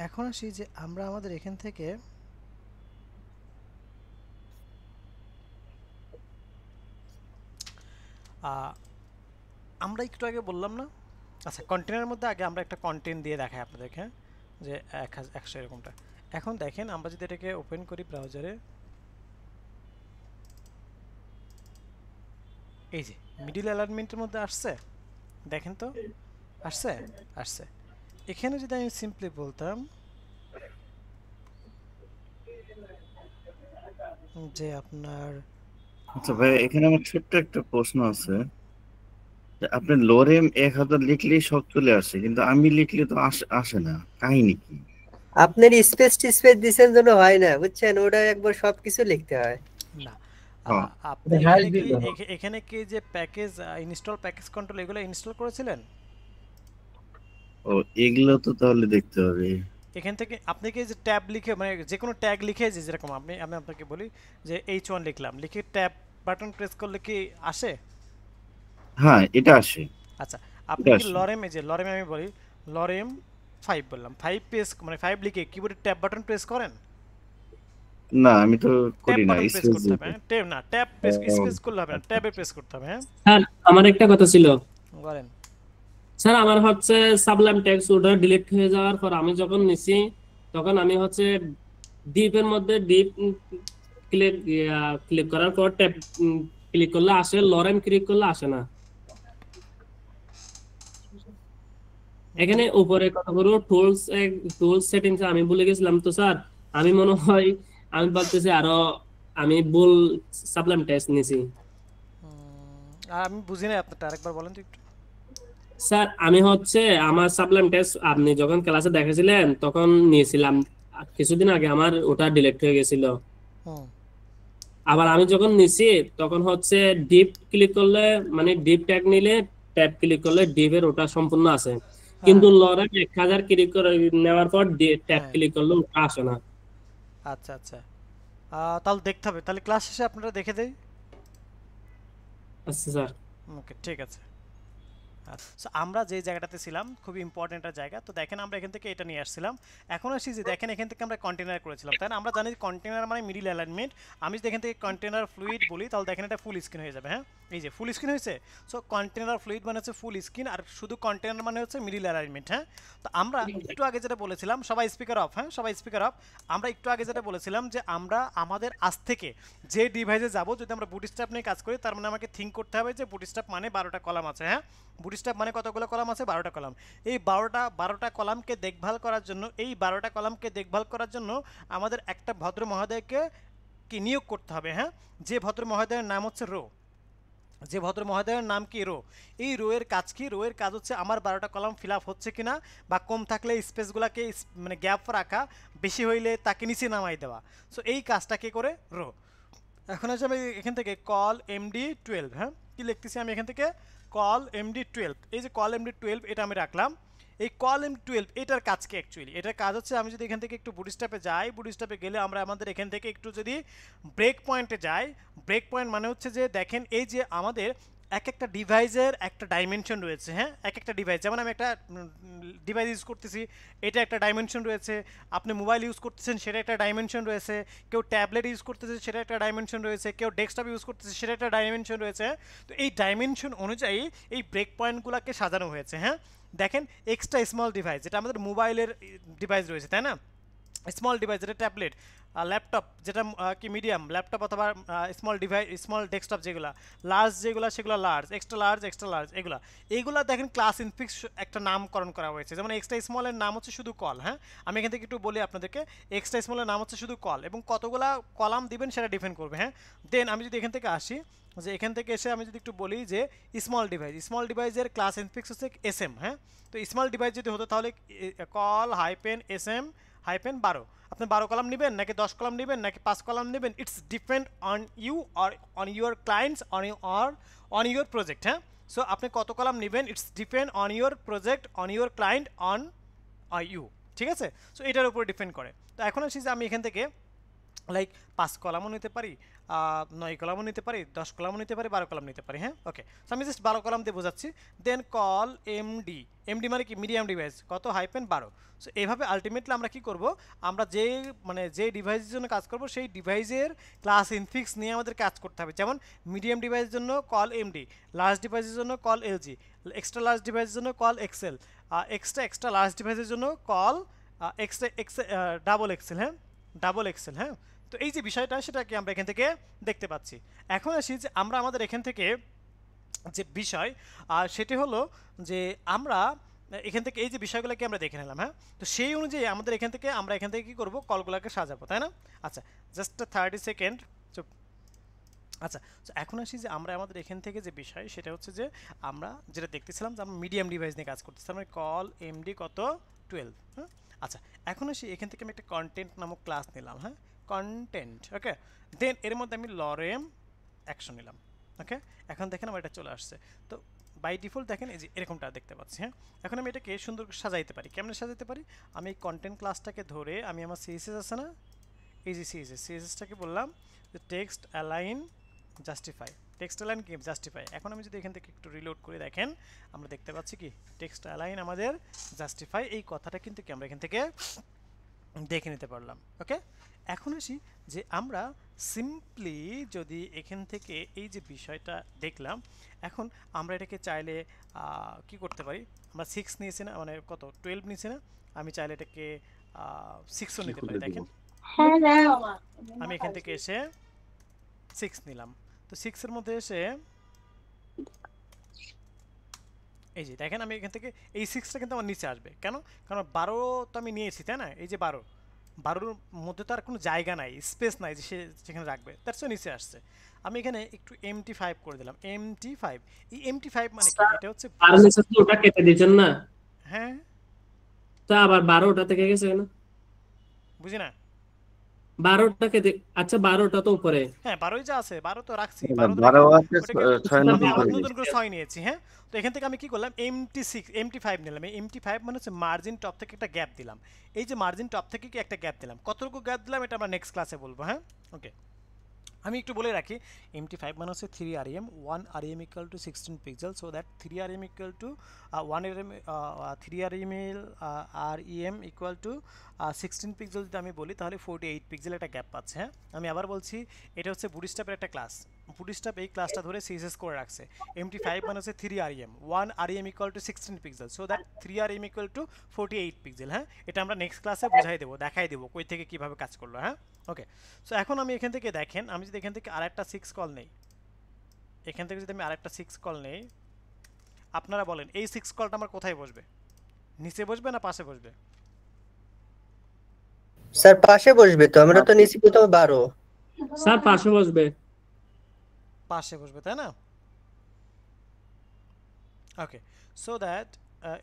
এখন আসি যে আমরা আমাদের এখান থেকে আমরা একটু আগে বললাম না, আচ্ছা কন্টেনারের মধ্যে আগে আমরা একটা কন্টেন্ট দিয়ে দেখাই আপনাদেরকে, যে 100 এরকমটা। এখন দেখেন আমরা যদি এটাকে ওপেন করি ব্রাউজারে, এই যে মিডল অ্যালাইনমেন্টের মধ্যে আসছে, দেখেন তো আসছে, আসছে। এখানে যদি আমি সিম্পলি বলতাম যে আপনার আচ্ছা ভাই, এখানে আমার ছোট্ট একটা প্রশ্ন আছে, যে আপনি লোরেম 1000 লিখলেই সব চলে আসে, কিন্তু আমি লিখলে তো আসে না, কাহিনী কি? আপনার স্পেস দিছেন জন্য হয় না, বুঝছেন? ওটা একবার সবকিছু লিখতে হয়। না হ্যাঁ। আপনি এখানে কি যে প্যাকেজ ইনস্টল প্যাকেজ কন্ট্রোল এগুলো ইনস্টল করেছিলেন? ও, এগুলো তো তাহলে দেখতে হবে। এখান থেকে আপনি কি যে ট্যাব লিখে মানে যে কোনো ট্যাগ লিখে, যে যেরকম আমি আপনাকে বলি যে H1 লিখলাম, লিখে ট্যাব বাটন প্রেস করলে কি আসে? হ্যাঁ, এটা আসে। আচ্ছা, আপনি এটা কি আসে। লরেম, এই যে লরেম আমি বলি লরেম 5 বললাম, 5 প্রেস মানে 5 লিখে কিবোর্ডে ট্যাব বাটন প্রেস করেন? না, আমি তো ট্যাব করি না, বাটন প্রেস স্পেস করতে হবে, হ্যাঁ ট্যাব না, ট্যাব প্রেস স্পেস করলে হবে না, আচ্ছা। ট্যাবে প্রেস করতে হবে, হ্যাঁ স্যার আমার একটা কথা ছিল বলেন। স্যার, আমার হচ্ছে সাবলাইম টেক্সট ওটা ডিলিট হয়ে যাওয়ার পর আমি যখন নিছি তখন আমি হচ্ছে ডিপের মধ্যে ডিপ ক্লিক ক্লিক করার পর ট্যাব ক্লিক করলে আসে, লরেম ক্লিক করলে আসে না। এখানে উপরে কথা বলবো টুলস সেটিংস আমি ভুলে গেছিলাম তো স্যার, আমি মনে হয় আমি বলতেছি আরো আমি ভুল সাবলাইম টেক্সট নিছি। আর আমি বুঝি না আপনারটা, আরেকবার বলেন তো একটু। স্যার আমি হচ্ছে আমার সাবলাইম টেক্সট আপনি যখন ক্লাসে দেখেছিলেন তখন নিয়েছিলাম, কিছুদিন আগে আমার ওটা ডিলিট হয়ে গেছিল। হুম আবার আমি যখন নিছি তখন হচ্ছে ডিপ ক্লিক করলে মানে ডিপ ট্যাগ নিলে ট্যাব ক্লিক করলে ডিপের ওটা সম্পূর্ণ আছে, কিন্তু হ্যাঁ লরেম 1000 ক্লিক করে নেওয়ার পর ট্যাব হ্যাঁ ক্লিক করলে ওটা আসে না। আচ্ছা আচ্ছা, তাহলে দেখতে হবে, তাহলে ক্লাস শেষে আপনারা দেখে দেই। আচ্ছা স্যার। ওকে ঠিক আছে। আচ্ছা, আমরা যে জায়গাটাতে ছিলাম খুবই ইম্পর্টেন্ট একটা জায়গা, তো দেখেন আমরা এখান থেকে এটা নিয়ে আসছিলাম। এখন আসি যে দেখেন এখান থেকে আমরা কন্টেনার করেছিলাম, তাই না? আমরা জানি কন্টেনার মানে মিডিল অ্যালাইনমেন্ট। আমি যদি এখান থেকে কন্টেনার ফ্লুইড বলি তাহলে দেখেন এটা ফুল স্ক্রিন হয়ে যাবে, হ্যাঁ এই যে ফুল স্ক্রিন হয়েছে। সো কন্টেনার ফ্লুইড মানে হচ্ছে ফুল স্ক্রিন, আর শুধু কন্টেনার মানে হচ্ছে মিডিল অ্যালাইনমেন্ট, হ্যাঁ। তো আমরা একটু আগে যেটা বলেছিলাম, সবাই স্পিকার অফ, হ্যাঁ সবাই স্পিকার অফ। আমরা একটু আগে যেটা বলেছিলাম যে আমরা আমাদের আজ থেকে যে ডিভাইসে যাব, যদি আমরা বুটস্ট্র্যাপ নিয়ে কাজ করি, তার মানে আমাকে থিঙ্ক করতে হবে যে বুটস্ট্র্যাপ মানে 12টা কলাম আছে, হ্যাঁ বুটস্ট্র্যাপ মানে কতগুলো কলাম আছে? 12টা কলাম। এই 12টা কলামকে দেখভাল করার জন্য, এই 12টা কলামকে দেখভাল করার জন্য আমাদের একটা ভদ্র মহোদয়কে কি নিয়োগ করতে হবে, হ্যাঁ যে ভদ্র মহোদয়ের নাম হচ্ছে রো, যে ভদ্র মহোদয়ের নাম কি রো। এই রো এর কাজ কি? রো এর কাজ হচ্ছে আমার 12টা কলাম ফিল আপ হচ্ছে কিনা, বা কম থাকলে স্পেসগুলোকে মানে গ্যাপ রাখা, বেশি হইলে তাকে নিচে নামাই দেওয়া। সো এই কাজটা কে করে? রো। এখন আছে আমি এখান থেকে কল MD12, হ্যাঁ কি লিখতেছি আমি এখান থেকে? Call MD12। এই যে কল MD12 এটা আমি রাখলাম। এই কল MD12 এটার কাজ কি অ্যাকচুয়ালি? এটার কাজ হচ্ছে আমি যদি এখান থেকে একটু বুটস্ট্র্যাপে যাই, বুটস্ট্র্যাপে গেলে আমরা আমাদের এখান থেকে একটু যদি ব্রেক পয়েন্টে যাই, ব্রেক পয়েন্ট মানে হচ্ছে যে দেখেন এই যে আমাদের এক একটা ডিভাইসের একটা ডাইমেনশন রয়েছে, হ্যাঁ এক একটা ডিভাইস, যেমন আমি একটা ডিভাইস ইউজ করতেছি, এটা একটা ডাইমেনশন রয়েছে। আপনি মোবাইল ইউজ করতেছেন, সেটা একটা ডাইমেনশন রয়েছে। কেউ ট্যাবলেট ইউজ করতেছে, সেটা একটা ডাইমেনশন রয়েছে। কেউ ডেস্কটপ ইউজ করতেছে, সেটা একটা ডাইমেনশন রয়েছে। তো এই ডাইমেনশন অনুযায়ী এই ব্রেক পয়েন্টগুলোকে সাজানো হয়েছে, হ্যাঁ দেখেন এক্সট্রা স্মল ডিভাইস, যেটা আমাদের মোবাইলের ডিভাইস রয়েছে, তাই না? স্মল ডিভাইস যেটা ট্যাবলেট, ল্যাপটপ যেটা কি মিডিয়াম ল্যাপটপ, অথবা স্মল ডিভাইস, স্মল ডেস্কটপ যেগুলো, লার্জ যেগুলো সেগুলো লার্জ, এক্সট্রা লার্জ এগুলো দেখেন ক্লাস ইনফিক্স একটা নামকরণ করা হয়েছে। যেমন এক্সট্রা স্মলের নাম হচ্ছে শুধু কল, হ্যাঁ আমি এখান থেকে একটু বলি আপনাদেরকে। এক্সট্রা স্মলের নাম হচ্ছে শুধু কল, এবং কতগুলা কলাম দিবেন সেটা ডিপেন্ড করবে, হ্যাঁ। দেন আমি যদি এখান থেকে আসি, যে এখান থেকে এসে আমি যদি একটু বলি যে স্মল ডিভাইসের ক্লাস ইনফিক্স হচ্ছে SM, হ্যাঁ। তো স্মল ডিভাইস যদি হতো তাহলে কল SM -12 আপনি 12 কলাম নেবেন নাকি 10 কলাম নেবেন নাকি 5 কলাম নেবেন, it's depend on you or on your clients on your project. হ্যাঁ, সো আপনি কত কলাম নেবেন it's depend on your project, on your client, on you, ঠিক আছে? সো এটার উপর ডিপেন্ড করে। তো এখন আসি যে আমি এখান থেকে লাইক 5 কলামও নিতে পারি, 9 কলামও নিতে পারি, 10 কলামও নিতে পারি, 12 কলাম নিতে পারি। হ্যাঁ, ওকে, সো আমি জাস্ট 12 কলাম দিয়ে বোঝাচ্ছি। দেন কল এমডি, এমডি মানে কি মিডিয়াম ডিভাইস, কত -12। সো এইভাবে আলটিমেটলি আমরা কি করব, আমরা যে ডিভাইসের জন্য কাজ করব সেই ডিভাইসের ক্লাস ইনফিক্স নিয়ে আমাদের কাজ করতে হবে। যেমন মিডিয়াম ডিভাইসের জন্য কল এমডি, লার্জ ডিভাইসের জন্য কল এলজি, এক্সট্রা লার্জ ডিভাইসের জন্য কল এক্সেল, এক্সট্রা লার্জ ডিভাইসের জন্য কল ডাবল এক্সেল। হ্যাঁ, ডাবল এক্সেল। হ্যাঁ, তো এই যে বিষয়টা সেটাকে আমরা এখান থেকে দেখতে পাচ্ছি। এখন আসি যে আমরা আমাদের এখান থেকে যে বিষয় সেটি হলো যে আমরা এখান থেকে এই যে বিষয়গুলোকে আমরা দেখে নিলাম। হ্যাঁ, তো সেই অনুযায়ী আমাদের এখান থেকে কি করব, কলগুলোকে সাজাবো, তাই না? আচ্ছা, জাস্ট 30 সেকেন্ড চুপ। আচ্ছা, তো এখন আসি যে আমরা আমাদের এখান থেকে যে বিষয় সেটা হচ্ছে যে আমরা যেটা দেখতেছিলাম যে আমরা মিডিয়াম ডিভাইস নিয়ে কাজ করতেছিলাম, কল এমডি কত 12। হ্যাঁ, আচ্ছা, এখন আসি এখান থেকে আমি একটা কন্টেন্ট নামক ক্লাস নিলাম। হ্যাঁ, কন্টেন্ট, ওকে। দেন এর মধ্যে আমি লরেম অ্যাকশন নিলাম। ওকে, এখন দেখেন আমার এটা চলে আসছে। তো বাই ডিফল্ট দেখেন এই যে এরকমটা দেখতে পাচ্ছি। হ্যাঁ, এখন আমি এটাকে সুন্দর করে সাজাইতে পারি। কেমনে সাজাইতে পারি, আমি এই কন্টেন্ট ক্লাসটাকে ধরে আমি আমার সিএসএস আছে না, এই যে সিএসএসটাকে বললাম যে text align justify, text align কি জাস্টিফাই। এখন আমি যদি এখান থেকে একটু রিলোড করে দেখেন আমরা দেখতে পাচ্ছি কি টেক্সট অ্যালাইন আমাদের জাস্টিফাই, এই কথাটা কিন্তু কি আমরা এখান থেকে দেখে নিতে পারলাম। ওকে, এখন আসি যে আমরা সিম্পলি যদি এখান থেকে এই যে বিষয়টা দেখলাম, এখন আমরা এটাকে চাইলে কি করতে পারি, আমরা 6 নিয়েছি না, মানে কত 12 নিয়েছি না, আমি চাইলে এটাকে 6ও নিতে পারি। দেখেন আমি এখান থেকে এসে 6 নিলাম। তো 6 এর মধ্যে এসে এই যে দেখেন আমি এখান থেকে এই 6টা কিন্তু আমার নিচে আসবে। কেন? কারণ 12 তো আমি নিয়েছি, তাই না? এই যে 12 মধ্যে তো আর কোনো জায়গা নাই, স্পেস নাই যে সে যেখানে রাখবে, তার চেয়ে নিচে আসছে। আমি এখানে একটু MT5 করে দিলাম। MT5, এই MT5 মানে কি, এটা হচ্ছে আর নিচে তো ওটা কেটে দিয়েছেন না? হ্যাঁ, তো আবার 12টা থেকে গেছে কেন? বুঝি না। 12টা কেটে, আচ্ছা 12টা তো উপরে। হ্যাঁ, 12ই যা আছে, 12 তো রাখছি, 12 আছে, ওটাকে 6 আমি নতুন আবার করে নতুন করে 6 নিয়েছি। হ্যাঁ, তো এখান থেকে আমি কি করলাম, MT5 নিলাম। এই MT5 মানে হচ্ছে মার্জিন টপ থেকে একটা গ্যাপ দিলাম। এই যে মার্জিন টপ থেকে কি একটা গ্যাপ দিলাম, কতটুকু গ্যাপ দিলাম এটা আমরা নেক্সট ক্লাসে বলবো। হ্যাঁ, ওকে, আমি একটু বলে রাখি MT5 মানে হচ্ছে 3rem, 1rem equal to 16 pixel, so that 3rem equal to 1rem 3rem rem equal to 16 pixel যদি আমি বলি তাহলে 48 পিক্সেল একটা গ্যাপ পাচ্ছে। হ্যাঁ, আমি আবার বলছি এটা হচ্ছে বুটস্ট্র্যাপের একটা ক্লাস, বুটস্ট্র্যাপ এই ক্লাসটা ধরে সিএসএস করে রাখছে। MT5 মানে হচ্ছে 3rem, 1rem equal to 16 pixel, so that 3rem equal to 48 pixel. হ্যাঁ, এটা আমরা নেক্সট ক্লাসে বুঝাই দেবো, দেখাই দেবো কই থেকে কিভাবে কাজ করলো। হ্যাঁ, ওকে, সো এখন আমি এখান থেকে দেখেন, আমি যদি এখান থেকে আরেকটা 6 কল নেই, এখান থেকে যদি আমি আরেকটা 6 কল নেই, আপনারা বলেন এই 6 কলটা আমার কোথায় বসবে, নিচে বসবে না পাশে বসবে? স্যার পাশে বসবে তো, আমরা তো নিচে কোথাও 12। স্যার পাশে বসবে। পাশে বসবে, তাই না? ওকে, সো দ্যাট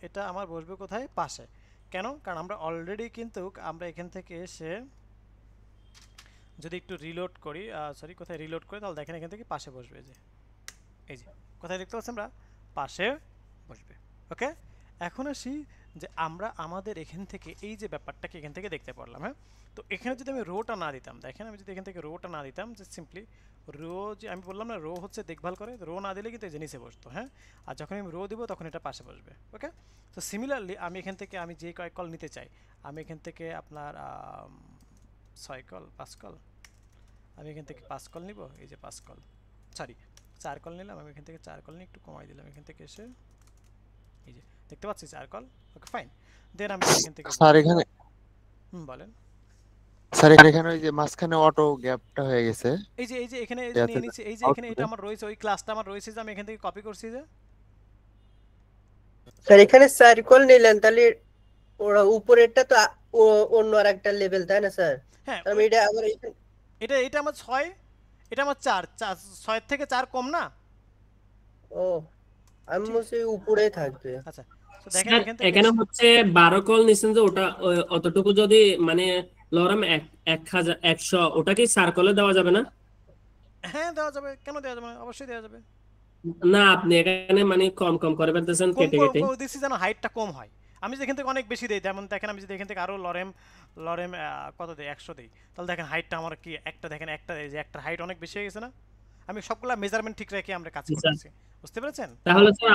এটা আমার বসবে কোথায়, পাশে। কেন? কারণ আমরা অলরেডি কিন্তু আমরা এখান থেকে এসে যদি একটু রিলোড করি, সরি কোথায় রিলোড করি, তাহলে দেখেন এখান থেকে পাশে বসবে। এই যে কোথায় দেখতে পাচ্ছি আমরা, পাশে বসবে। ওকে, এখন আসি যে আমরা আমাদের এখান থেকে এই যে ব্যাপারটাকে এখান থেকে দেখতে পারলাম। হ্যাঁ, তো এখানে যদি আমি রোটা না দিতাম, দেখেন আমি যদি এখান থেকে রোটা না দিতাম, যে সিম্পলি রো, যে আমি বললাম না রো হচ্ছে দেখভাল করে, রো না দিলে কিন্তু এই যে নিচে বসতো। হ্যাঁ, আর যখন আমি রো দিব তখন এটা পাশে বসবে। ওকে, তো সিমিলারলি আমি এখান থেকে আমি যে কয়েক কল নিতে চাই, আমি এখান থেকে আপনার 6 কল 5 কল, আমি এখান থেকে 5 কল নিব, এই যে 5 কল, সরি 4 কল নিলাম, আমি এখান থেকে 4 কল নিয়ে একটু কমাই দিলাম, এখান থেকে এসে এই যে দেখতে পাচ্ছি 4 কল। ওকে, ফাইন। দেন আমি এখান থেকে স্যার এখানে বলেন। স্যার এখানে ওই যে মাঝখানে অটো গ্যাপটা হয়ে গেছে, এই যে এখানে এই যে নিয়ে নিচ্ছি, এই যে এখানে এটা আমার রয়েছে, ওই ক্লাসটা আমার রয়েছে যে আমি এখান থেকে কপি করছি যে। স্যার এখানে সার্কেল নিলেন, তাহলে ওরা উপরেরটা তো অন্য আরেকটা লেভেল, তাই না স্যার? হ্যাঁ, আমি এটা আবার এটা আমার 6, এটা আমার 4, 6 থেকে 4 কম না? ও, আমি বলছি উপরেই থাকবে। আচ্ছা, তো দেখেন স্যার এখান থেকে এখানে হচ্ছে 12 কল নিছেন যে ওটা অতটুকু যদি মানে লরম 100 ওটা কি সার্কলে দেওয়া যাবে না? হ্যাঁ দেওয়া যাবে, কেন দেওয়া যাবে না? অবশ্যই দেওয়া যাবে। না আপনি এখানে মানে কম কম করে ফেলতেছেন কম কেটে কেটে। দিছি যেন হাইটটা কম হয়। আমি যদি এখান থেকে অনেক বেশি দেই, যেমন দেখেন আমি যদি এখান থেকে আরো লরেম কত দেই, 100 দেই, তাহলে দেখেন হাইটটা আমার কি একটা, দেখেন একটা এই যে একটা হাইট অনেক বেশি হয়ে গেছে না? আমি সবগুলা মেজারমেন্ট ঠিক রেখে আমরা কাজ জি স্যার। করতেছি, বুঝতে পেরেছেন? তাহলে স্যার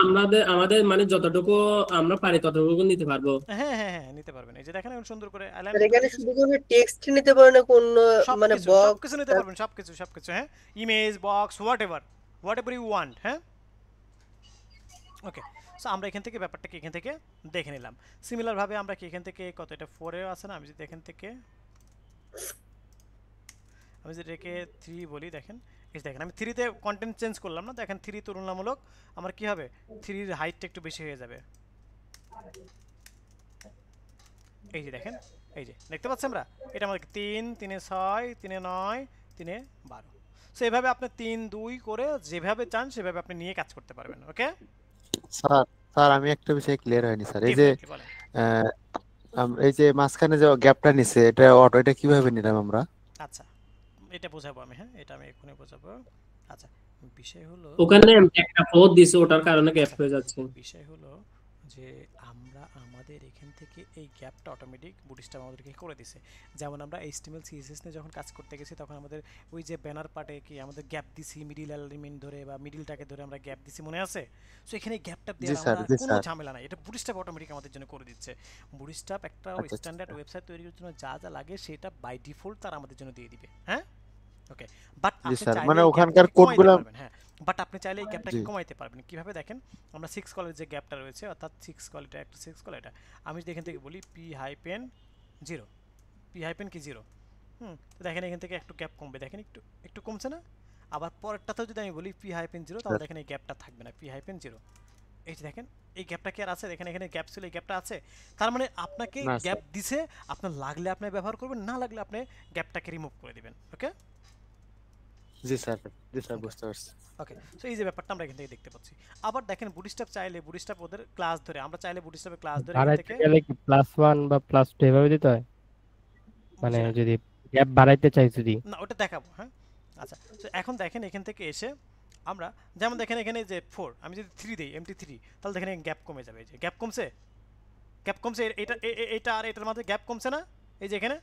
আমাদের মানে যতটুকু আমরা পারি ততটুকু নিতে পারবো। হ্যাঁ হ্যাঁ হ্যাঁ নিতে পারবেন। এই যে দেখেন এখন সুন্দর করে স্যার অ্যালাইনমেন্ট এখানে করে শুধু কোনো টেক্সট নিতে পারে না, কোন মানে সবকিছু বক্স? সবকিছু নিতে পারবেন, সবকিছু সবকিছু, হ্যাঁ, image, box, whatever you want, হ্যাঁ। ওকে, সো আমরা এখান থেকে ব্যাপারটা কি এখান থেকে দেখে নিলাম। সিমিলার ভাবে আমরা কি এখান থেকে কত, এটা 4 এ আছে না, আমি যদি এখান থেকে আমি যদি এটাকে 3 বলি, দেখেন এই যে দেখেন আমি 3 তে কন্টেন্ট চেঞ্জ করলাম না, দেখেন 3 তুলনামূলক আমার কি হবে, 3 এর হাইটটা একটু বেশি হয়ে যাবে। এই যে দেখেন, এই যে দেখতে পাচ্ছেন আমরা, এটা আমাদের 3 3 এ 6 3 এ 9 3 এ 12। সো এইভাবে আপনি 3 2 করে যেভাবে চান সেভাবে আপনি নিয়ে কাজ করতে পারবেন। ওকে স্যার স্যার আমি একটা বিষয় ক্লিয়ার হয়নি স্যার, এই যে ডেফিনেটলি বলেন। আহ, এই যে মাঝখানে যে গ্যাপটা নিছে এটা অটো, এটা কিভাবে নিলাম আমরা? আচ্ছা এটা বোঝাবো আমি, হ্যাঁ এটা আমি এক্ষুনি বোঝাবো। আচ্ছা বিষয় হলো, ওখানে একটা কোড দিছে ওটার কারণে গ্যাপ হয়ে যাচ্ছে। বিষয় হলো যে আমরা আমাদের এখান থেকে এই গ্যাপটা অটোমেটিক বুটস্ট্র্যাপ আমাদেরকে করে দিছে। যেমন আমরা HTML CSS নিয়ে যখন কাজ করতে গেছি তখন আমাদের ওই যে ব্যানার পার্টে কি আমাদের গ্যাপ দিছি, মিডিল এলিমেন্ট ধরে বা মিডিলটাকে ধরে আমরা গ্যাপ দিছি, মনে আছে? সো এখানে গ্যাপটা জি দেওয়ার স্যার, আমরা জি কোনো স্যার। ঝামেলা নাই, এটা বুটস্ট্র্যাপ অটোমেটিক আমাদের জন্য করে দিচ্ছে। বুটস্ট্র্যাপ একটা আচ্ছা স্ট্যান্ডার্ড আচ্ছা। ওয়েবসাইট তৈরির জন্য যা যা লাগে সেটা বাই ডিফল্ট তারা আমাদের জন্য দিয়ে দিবে, হ্যাঁ। ওকে, বাট জি আপনি স্যার, চাইলে মানে এই ওখানকার গ্যাপটাকে কমাইতে কোডগুলো। পারবেন, হ্যাঁ, বাট আপনি চাইলে এই গ্যাপটাকে জি কমাইতে পারবেন কিভাবে দেখেন। আমরা 6 কলের যে গ্যাপটা রয়েছে, অর্থাৎ 6 কল, এটা একটা 6 কল, এটা আমি যদি এখান থেকে বলি p-0, p- কি 0, তো দেখেন এখান থেকে একটু গ্যাপ কমবে, দেখেন একটু একটু কমছে না। আবার পরেরটাতেও যদি আমি বলি p-0, তাহলে দেখেন এই গ্যাপটা থাকবে না, p-0। এই যে দেখেন এই গ্যাপটা কি আর আছে? দেখেন এখানে গ্যাপ ছিল, এই গ্যাপটা আছে। তার মানে আপনাকে না গ্যাপ স্যার। দিছে, আপনার লাগলে আপনি ব্যবহার করবেন, না লাগলে আপনি গ্যাপটাকে রিমুভ করে দিবেন। ওকে জি স্যার, জি স্যার ওকে বুঝতে পারছি। ওকে, সো এই যে ব্যাপারটা আমরা এখান থেকে দেখতে পাচ্ছি। আবার দেখেন বুটস্ট্র্যাপ চাইলে, বুটস্ট্র্যাপ ওদের ক্লাস ধরে, আমরা চাইলে বুটস্ট্র্যাপের ক্লাস ধরে এখান বাড়াইতে থেকে, গেলে কি +1 বা +2 এভাবে দিতে হয়? মানে বুঝি না, যদি গ্যাপ বাড়াইতে চাই যদি। না ওটা দেখাবো, হ্যাঁ। আচ্ছা, তো এখন দেখেন এখান থেকে এসে আমরা যেমন দেখেন এখানে যে 4, আমি যদি 3 দেই, MT3, তাহলে দেখেন গ্যাপ কমে যাবে। এই যে গ্যাপ কমছে, গ্যাপ কমছে, এটা এটা আর এটার মধ্যে গ্যাপ কমছে না? এই যে এখানে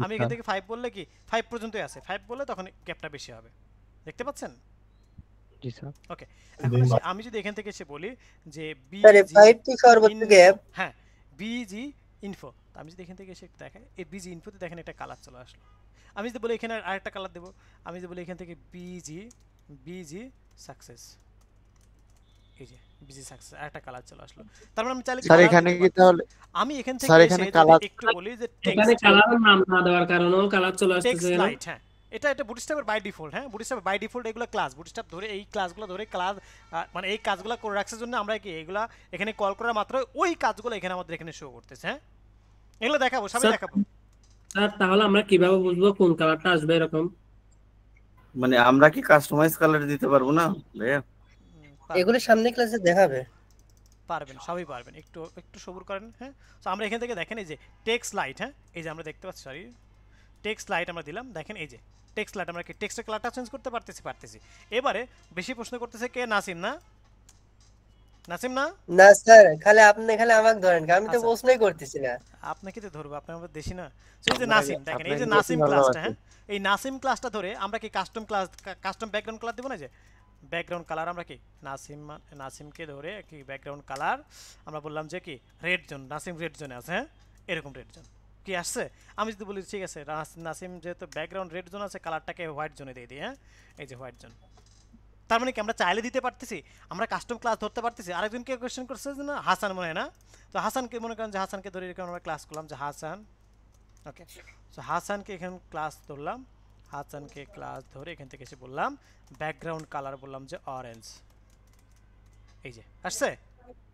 আমি এখান থেকে 5 বললে কি 5 পর্যন্তই আছে, 5 বললে তখন গ্যাপটা বেশি হবে, দেখতে পাচ্ছেন? জি স্যার। ওকে, এখন আমি যদি এখান থেকে এসে বলি যে স্যার BG 5 কি সর্বোচ্চ গ্যাপ? হ্যাঁ BG ইনফো, আমি যদি এখান থেকে এসে একটু দেখাই, এই BG ইনফোতে দেখেন একটা কালার চলে আসলো। আমি যদি বলি এখানে আরেকটা কালার দেবো, আমি যদি বলি এখান থেকে BG সাকসেস, এই যে BG সাকসেস আরেকটা কালার চলে আসলো। তার মানে আমি চাইলে স্যার কালার এখানে দিতে কি পারতেছি। তাহলে আমি এখান থেকে স্যার এসে এখানে যদি কালার একটু বলি যে এখানে টেক্সট, কালারের নাম না দেওয়ার কারণেও কালার চলে আসতেছে টেক্সট কেন? লাইট, হ্যাঁ এটা বুটস্ট্র্যাপের বাই ডিফল্ট, হ্যাঁ বুটস্ট্র্যাপের বাই ডিফল্ট এগুলো ক্লাস, বুটস্ট্র্যাপ ধরে এই ক্লাসগুলো ধরে ক্লাস, মানে এই কাজগুলো করে রাখার জন্য আমরা কি এগুলা এখানে কল করা মাত্র ওই কাজগুলো এখানে আমাদের এখানে শো করতেছে, হ্যাঁ এগুলো দেখাবো, সবই স্যার দেখাবো। স্যার তাহলে আমরা কিভাবে বুঝবো কোন কালারটা আসবে এরকম? মানে আমরা কি কাস্টমাইজ কালার দিতে পারবো না ভাইয়া? পারবেন, এগুলো সামনে ক্লাসে দেখাবে। পারবেন, সবই পারবেন, একটু একটু সবুর করেন, হ্যাঁ। তো আমরা এখান থেকে দেখেন এই যে টেক্সট লাইট, হ্যাঁ এই যে আমরা দেখতে পাচ্ছি, সরি টেক্সট লাইট আমরা দিলাম, দেখেন এই যে টেক্সট লাইট, আমরা কি টেক্সটের কালারটা চেঞ্জ করতে পারতেছি। এবারে বেশি প্রশ্ন করতেছে কে? নাসিম না? নাসিম না? না স্যার, খালি আপনি খালি আমাকে ধরেন, আমি তো আচ্ছা প্রশ্নই করতেছি না। আপনাকে তো ধরবো, আপনি আমাদের দেশি না। তো এই যে আপনাকে নাসিম, দেখেন এই যে আপনাকে নাসিম বেশি ক্লাসটা, ভালোবাসি। হ্যাঁ এই নাসিম ক্লাসটা ধরে আমরা কি কাস্টম ব্যাকগ্রাউন্ড কালার দেবো না? যে ব্যাকগ্রাউন্ড কালার আমরা কি নাসিমকে ধরে কি ব্যাকগ্রাউন্ড কালার আমরা বললাম যে কি রেড জোন, নাসিম রেড জোনে আছে, হ্যাঁ এরকম রেড জোন কি আসছে। আমি যদি বলি ঠিক আছে নাসিম যেহেতু ব্যাকগ্রাউন্ড রেড জোন আছে, কালারটাকে হোয়াইট জোনে দিয়ে দিই, হ্যাঁ এই যে হোয়াইট জোন। তার মানে কি আমরা চাইলে দিতে পারতেছি, আমরা কাস্টম ক্লাস ধরতে পারতেছি। আরেকজনকে কোয়েশ্চেন করছে যে না হাসান মনে হয় না, তো হাসানকে মনে করেন যে হাসানকে ধরে এরকম আমরা ক্লাস করলাম যে হাসান, ওকে সো হাসানকে এখানে ক্লাস ধরলাম, হাসানকে ক্লাস ধরে এখান থেকে এসে বললাম ব্যাকগ্রাউন্ড কালার বললাম যে অরেঞ্জ, এই যে আসছে,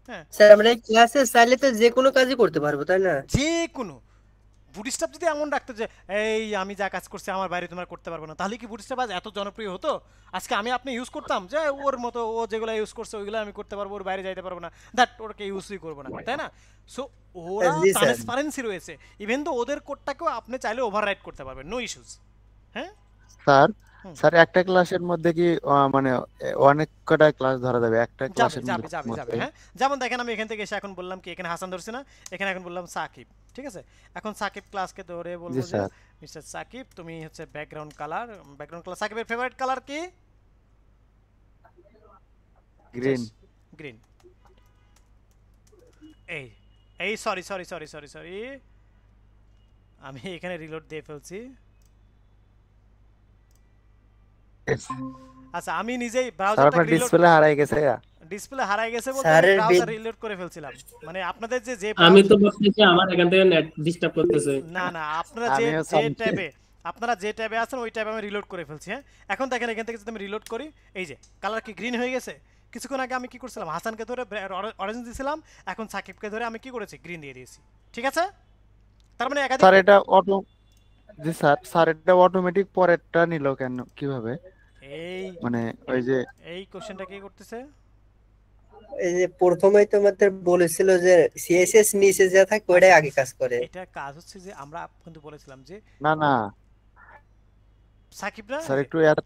হ্যাঁ স্যার আমরা এই ক্লাসে চাইলে তো যে কোনো কাজই করতে পারবো, তাই না? যে কোনো বুটস্ট্র্যাপ যদি এমন রাখতো যে এই আমি যা কাজ করছি আমার বাইরে তোমরা করতে পারবে না, তাহলে কি বুটস্ট্র্যাপ আজ এত জনপ্রিয় হতো? আজকে আমি আপনি ইউজ করতাম যে ওর মতো ও যেগুলো ইউজ করছে ওইগুলো আমি করতে পারবো, ওর বাইরে যাইতে পারবো না, দ্যাট ওরকে ইউজই করবো না, তাই না? সো ওরা জি স্যার। ট্রান্সপারেন্সি রয়েছে, ইভেন তো ওদের কোডটাকেও আপনি চাইলে ওভাররাইড করতে পারবেন, নো ইস্যুস। হ্যাঁ স্যার হুম। স্যার একটা ক্লাসের মধ্যে কি মানে অনেক কটা ক্লাস ধরা যাবে একটা যাবে ক্লাসের যাবে যাবে যাবে মধ্যে? হ্যাঁ, যেমন দেখেন আমি এখান থেকে এসে এখন বললাম কি এখানে হাসান ধরছি না, এখানে এখন বললাম সাকিব, ঠিক আছে? এখন সাকিব ক্লাসকে ধরে জি বলবো যে স্যার। মিস্টার সাকিব তুমি হচ্ছে ব্যাকগ্রাউন্ড কালার, সাকিবের ফেভারিট কালার কি? গ্রিন। গ্রিন। এই এই sorry sorry sorry sorry sorry, আমি এখানে রিলোড দিয়ে ফেলছি। আচ্ছা আমি নিজেই স্যার ব্রাউজারটা আপনার রিলোড, ডিসপ্লে হারাই গেছে। ডিসপ্লে হারাই গেছে বলতে আমি স্যারের ব্রাউজার রিলোড করে ফেলছিলাম, মানে আপনাদের যে আমি তো ভাবতেছি আমার এখান থেকে নেট ডিস্টার্ব করতেছে। না না আপনারা আমিও যে চাচ্ছি। ট্যাবে, আপনারা যে ট্যাবে আছেন ওই ট্যাবে আমি রিলোড করে ফেলছি। হ্যাঁ এখন দেখেন এখান থেকে যদি আমি রিলোড করি, এই যে কালার কি গ্রিন হয়ে গেছে? কিছুক্ষণ আগে আমি কি করছিলাম, হাসানকে ধরে অরেঞ্জ দিয়েছিলাম, এখন সাকিবকে ধরে আমি কি করেছি, গ্রিন দিয়ে দিয়েছি, ঠিক আছে? তার মানে একাধিক স্যার এটা অটো, জি স্যার স্যার এটা অটোমেটিক পরেরটা নিল কেন কিভাবে? এই মানে ওই যে এই কোশ্চেনটা কি করতেছে? এই যে প্রথমেই তোমাদের বলেছিল যে সিএসএস নিচে যা থাকে ওইটাই আগে কাজ করে। এটা কাজ হচ্ছে যে আমরা কিন্তু বলেছিলাম যে না না সাকিব না, স্যার একটু এত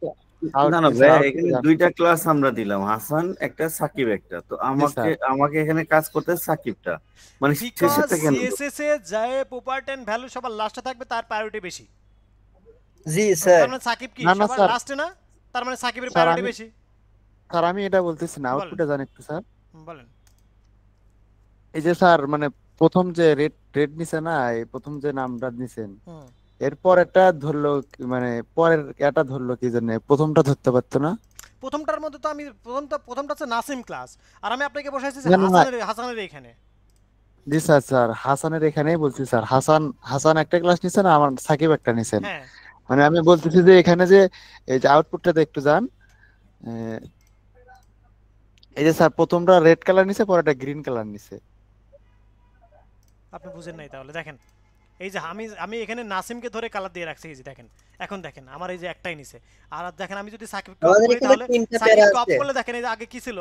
না না ভাই, এখানে দুইটা ক্লাস আমরা দিলাম, হাসান একটা সাকিব একটা, তো আমাকে স্যার। আমাকে এখানে কাজ করতে সাকিবটা, মানে বিকজ শেষেরটা কেন? সিএসএস এ যায় প্রপার্টি এন্ড ভ্যালু সবার লাস্টে থাকবে, তার প্রায়োরিটি বেশি। জি স্যার। তার মানে সাকিব কি না, না, সবার স্যার। লাস্টে না? তার মানে সাকিবের স্যার, প্রায়োরিটি আমি- বেশি। স্যার আমি এটা বলতেছি না, বলেন। আউটপুটে জানেন একটু স্যার। বলেন। এই যে স্যার মানে প্রথম যে রেড রেড নিছে না, এই প্রথম যে নামটা নিছেন হুম। এরপর একটা ধরলো মানে পরের এটা ধরলো কি জন্য, প্রথমটা ধরতে পারতো না? প্রথমটার মধ্যে তো আমি প্রথমটা হচ্ছে নাসিম ক্লাস, আর আমি আপনাকে বসাইছি না, না, না। হাসানের এখানে। জি স্যার স্যার হাসানের এখানেই বলছি স্যার, হাসান একটা ক্লাস নিছেন, আমার সাকিব একটা নিছেন। হ্যাঁ মানে আমি বলতেছি যে এখানে যে এই যে আউটপুটটাতে একটু যান, আহ, এই যে স্যার প্রথমটা রেড কালার নিছে, পরেরটা গ্রিন কালার নিছে। আপনি বুঝেন নাই তাহলে। দেখেন এই যে আমি এখানে নাসিমকে ধরে কালার দিয়ে রাখছি, এই যে দেখেন এখন দেখেন আমার এই যে একটাই নিছে, আর দেখেন আমি যদি সাকিবকে অফ আমাদের করি এখানে তাহলে তিনটা প্যারা সাকিবকে অফ আছে। করলে দেখেন এই যে আগে কি ছিল,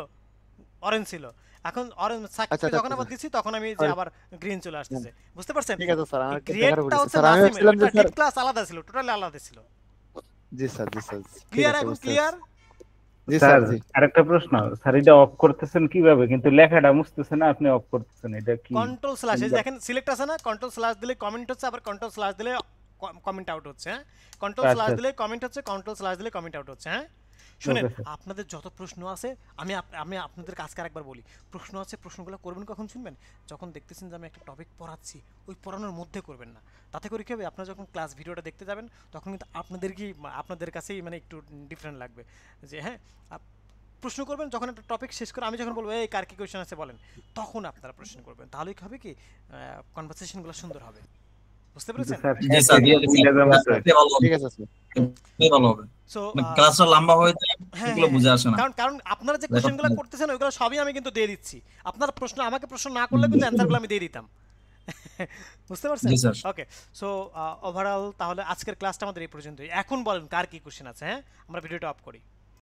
অরেঞ্জ ছিল, এখন অরেঞ্জ সাকিবকে আচ্ছা, যখন আচ্ছা, আবার দিছি তখন আমি যে আবার গ্রিন চলে আসতেছে, বুঝতে পারছেন? ঠিক আছে স্যার, আমার একটু দেখার গ্রেডটা পড়েছে হচ্ছে স্যার, আমি নাসিমের, ভাবছিলাম যে ওটা স্যার। ডিপ ক্লাস আলাদা ছিল, টোটালি আলাদা ছিল। জি স্যার জি স্যার ঠিক ক্লিয়ার? আছে, এখন বুঝতে ক্লিয়ার? পারছি। জি স্যার স্যার জি। আরেকটা প্রশ্ন, স্যার এটা অফ করতেছেন কিভাবে, কিন্তু লেখাটা মুছতেছে না, আপনি অফ করতেছেন এটা কি? কন্ট্রোল স্ল্যাশ, এই যে দেখেন সিলেক্ট আছে না, কন্ট্রোল স্ল্যাশ দিলে কমেন্ট হচ্ছে, আবার কন্ট্রোল স্ল্যাশ দিলে কমেন্ট আউট হচ্ছে। হ্যাঁ কন্ট্রোল আচ্ছা, স্ল্যাশ আচ্ছা। দিলে কমেন্ট হচ্ছে, কন্ট্রোল স্ল্যাশ দিলে কমেন্ট আউট হচ্ছে। হ্যাঁ শুনেন, Okay, sir. আপনাদের যত প্রশ্ন আছে আমি আপনাদের কাজকে আরেকবার বলি, প্রশ্ন আছে প্রশ্নগুলো করবেন কখন শুনবেন, যখন দেখতেছেন যে আমি একটা টপিক পড়াচ্ছি ওই পড়ানোর মধ্যে করবেন না, তাতে করে কি হবে, আপনারা যখন ক্লাস ভিডিওটা দেখতে যাবেন তখন কিন্তু আপনাদের কাছেই মানে একটু ডিফারেন্ট লাগবে যে হ্যাঁ প্রশ্ন করবেন যখন একটা টপিক শেষ করে আমি যখন বলবো এই কার কি কোয়েশ্চেন আছে বলেন, তখন আপনারা প্রশ্ন করবেন, তাহলেই হবে কি কনভারসেশনগুলো সুন্দর হবে, বুঝতে পেরেছেন? স্যার জি স্যার, মিলে যাবে স্যার। এতে ভালো হবে, ঠিক আছে স্যার। এতে ভালো হবে। সো মানে ক্লাসটা লম্বা হয়ে যায়, এগুলো বুঝে আসে না। কারণ আপনারা যে দেখো, কোশ্চেনগুলো করতেছেন ওইগুলো সবই আমি কিন্তু দিয়ে দিচ্ছি, আপনারা আমাকে প্রশ্ন না করলে কিন্তু অ্যানসারগুলো আমি দিয়ে দিতাম। বুঝতে পারছেন? জি স্যার। ওকে সো ওভারঅল তাহলে আজকের ক্লাসটা আমাদের এই পর্যন্তই। এখন বলেন কার কি কোশ্চেন আছে? হ্যাঁ আমরা ভিডিওটা অফ করি।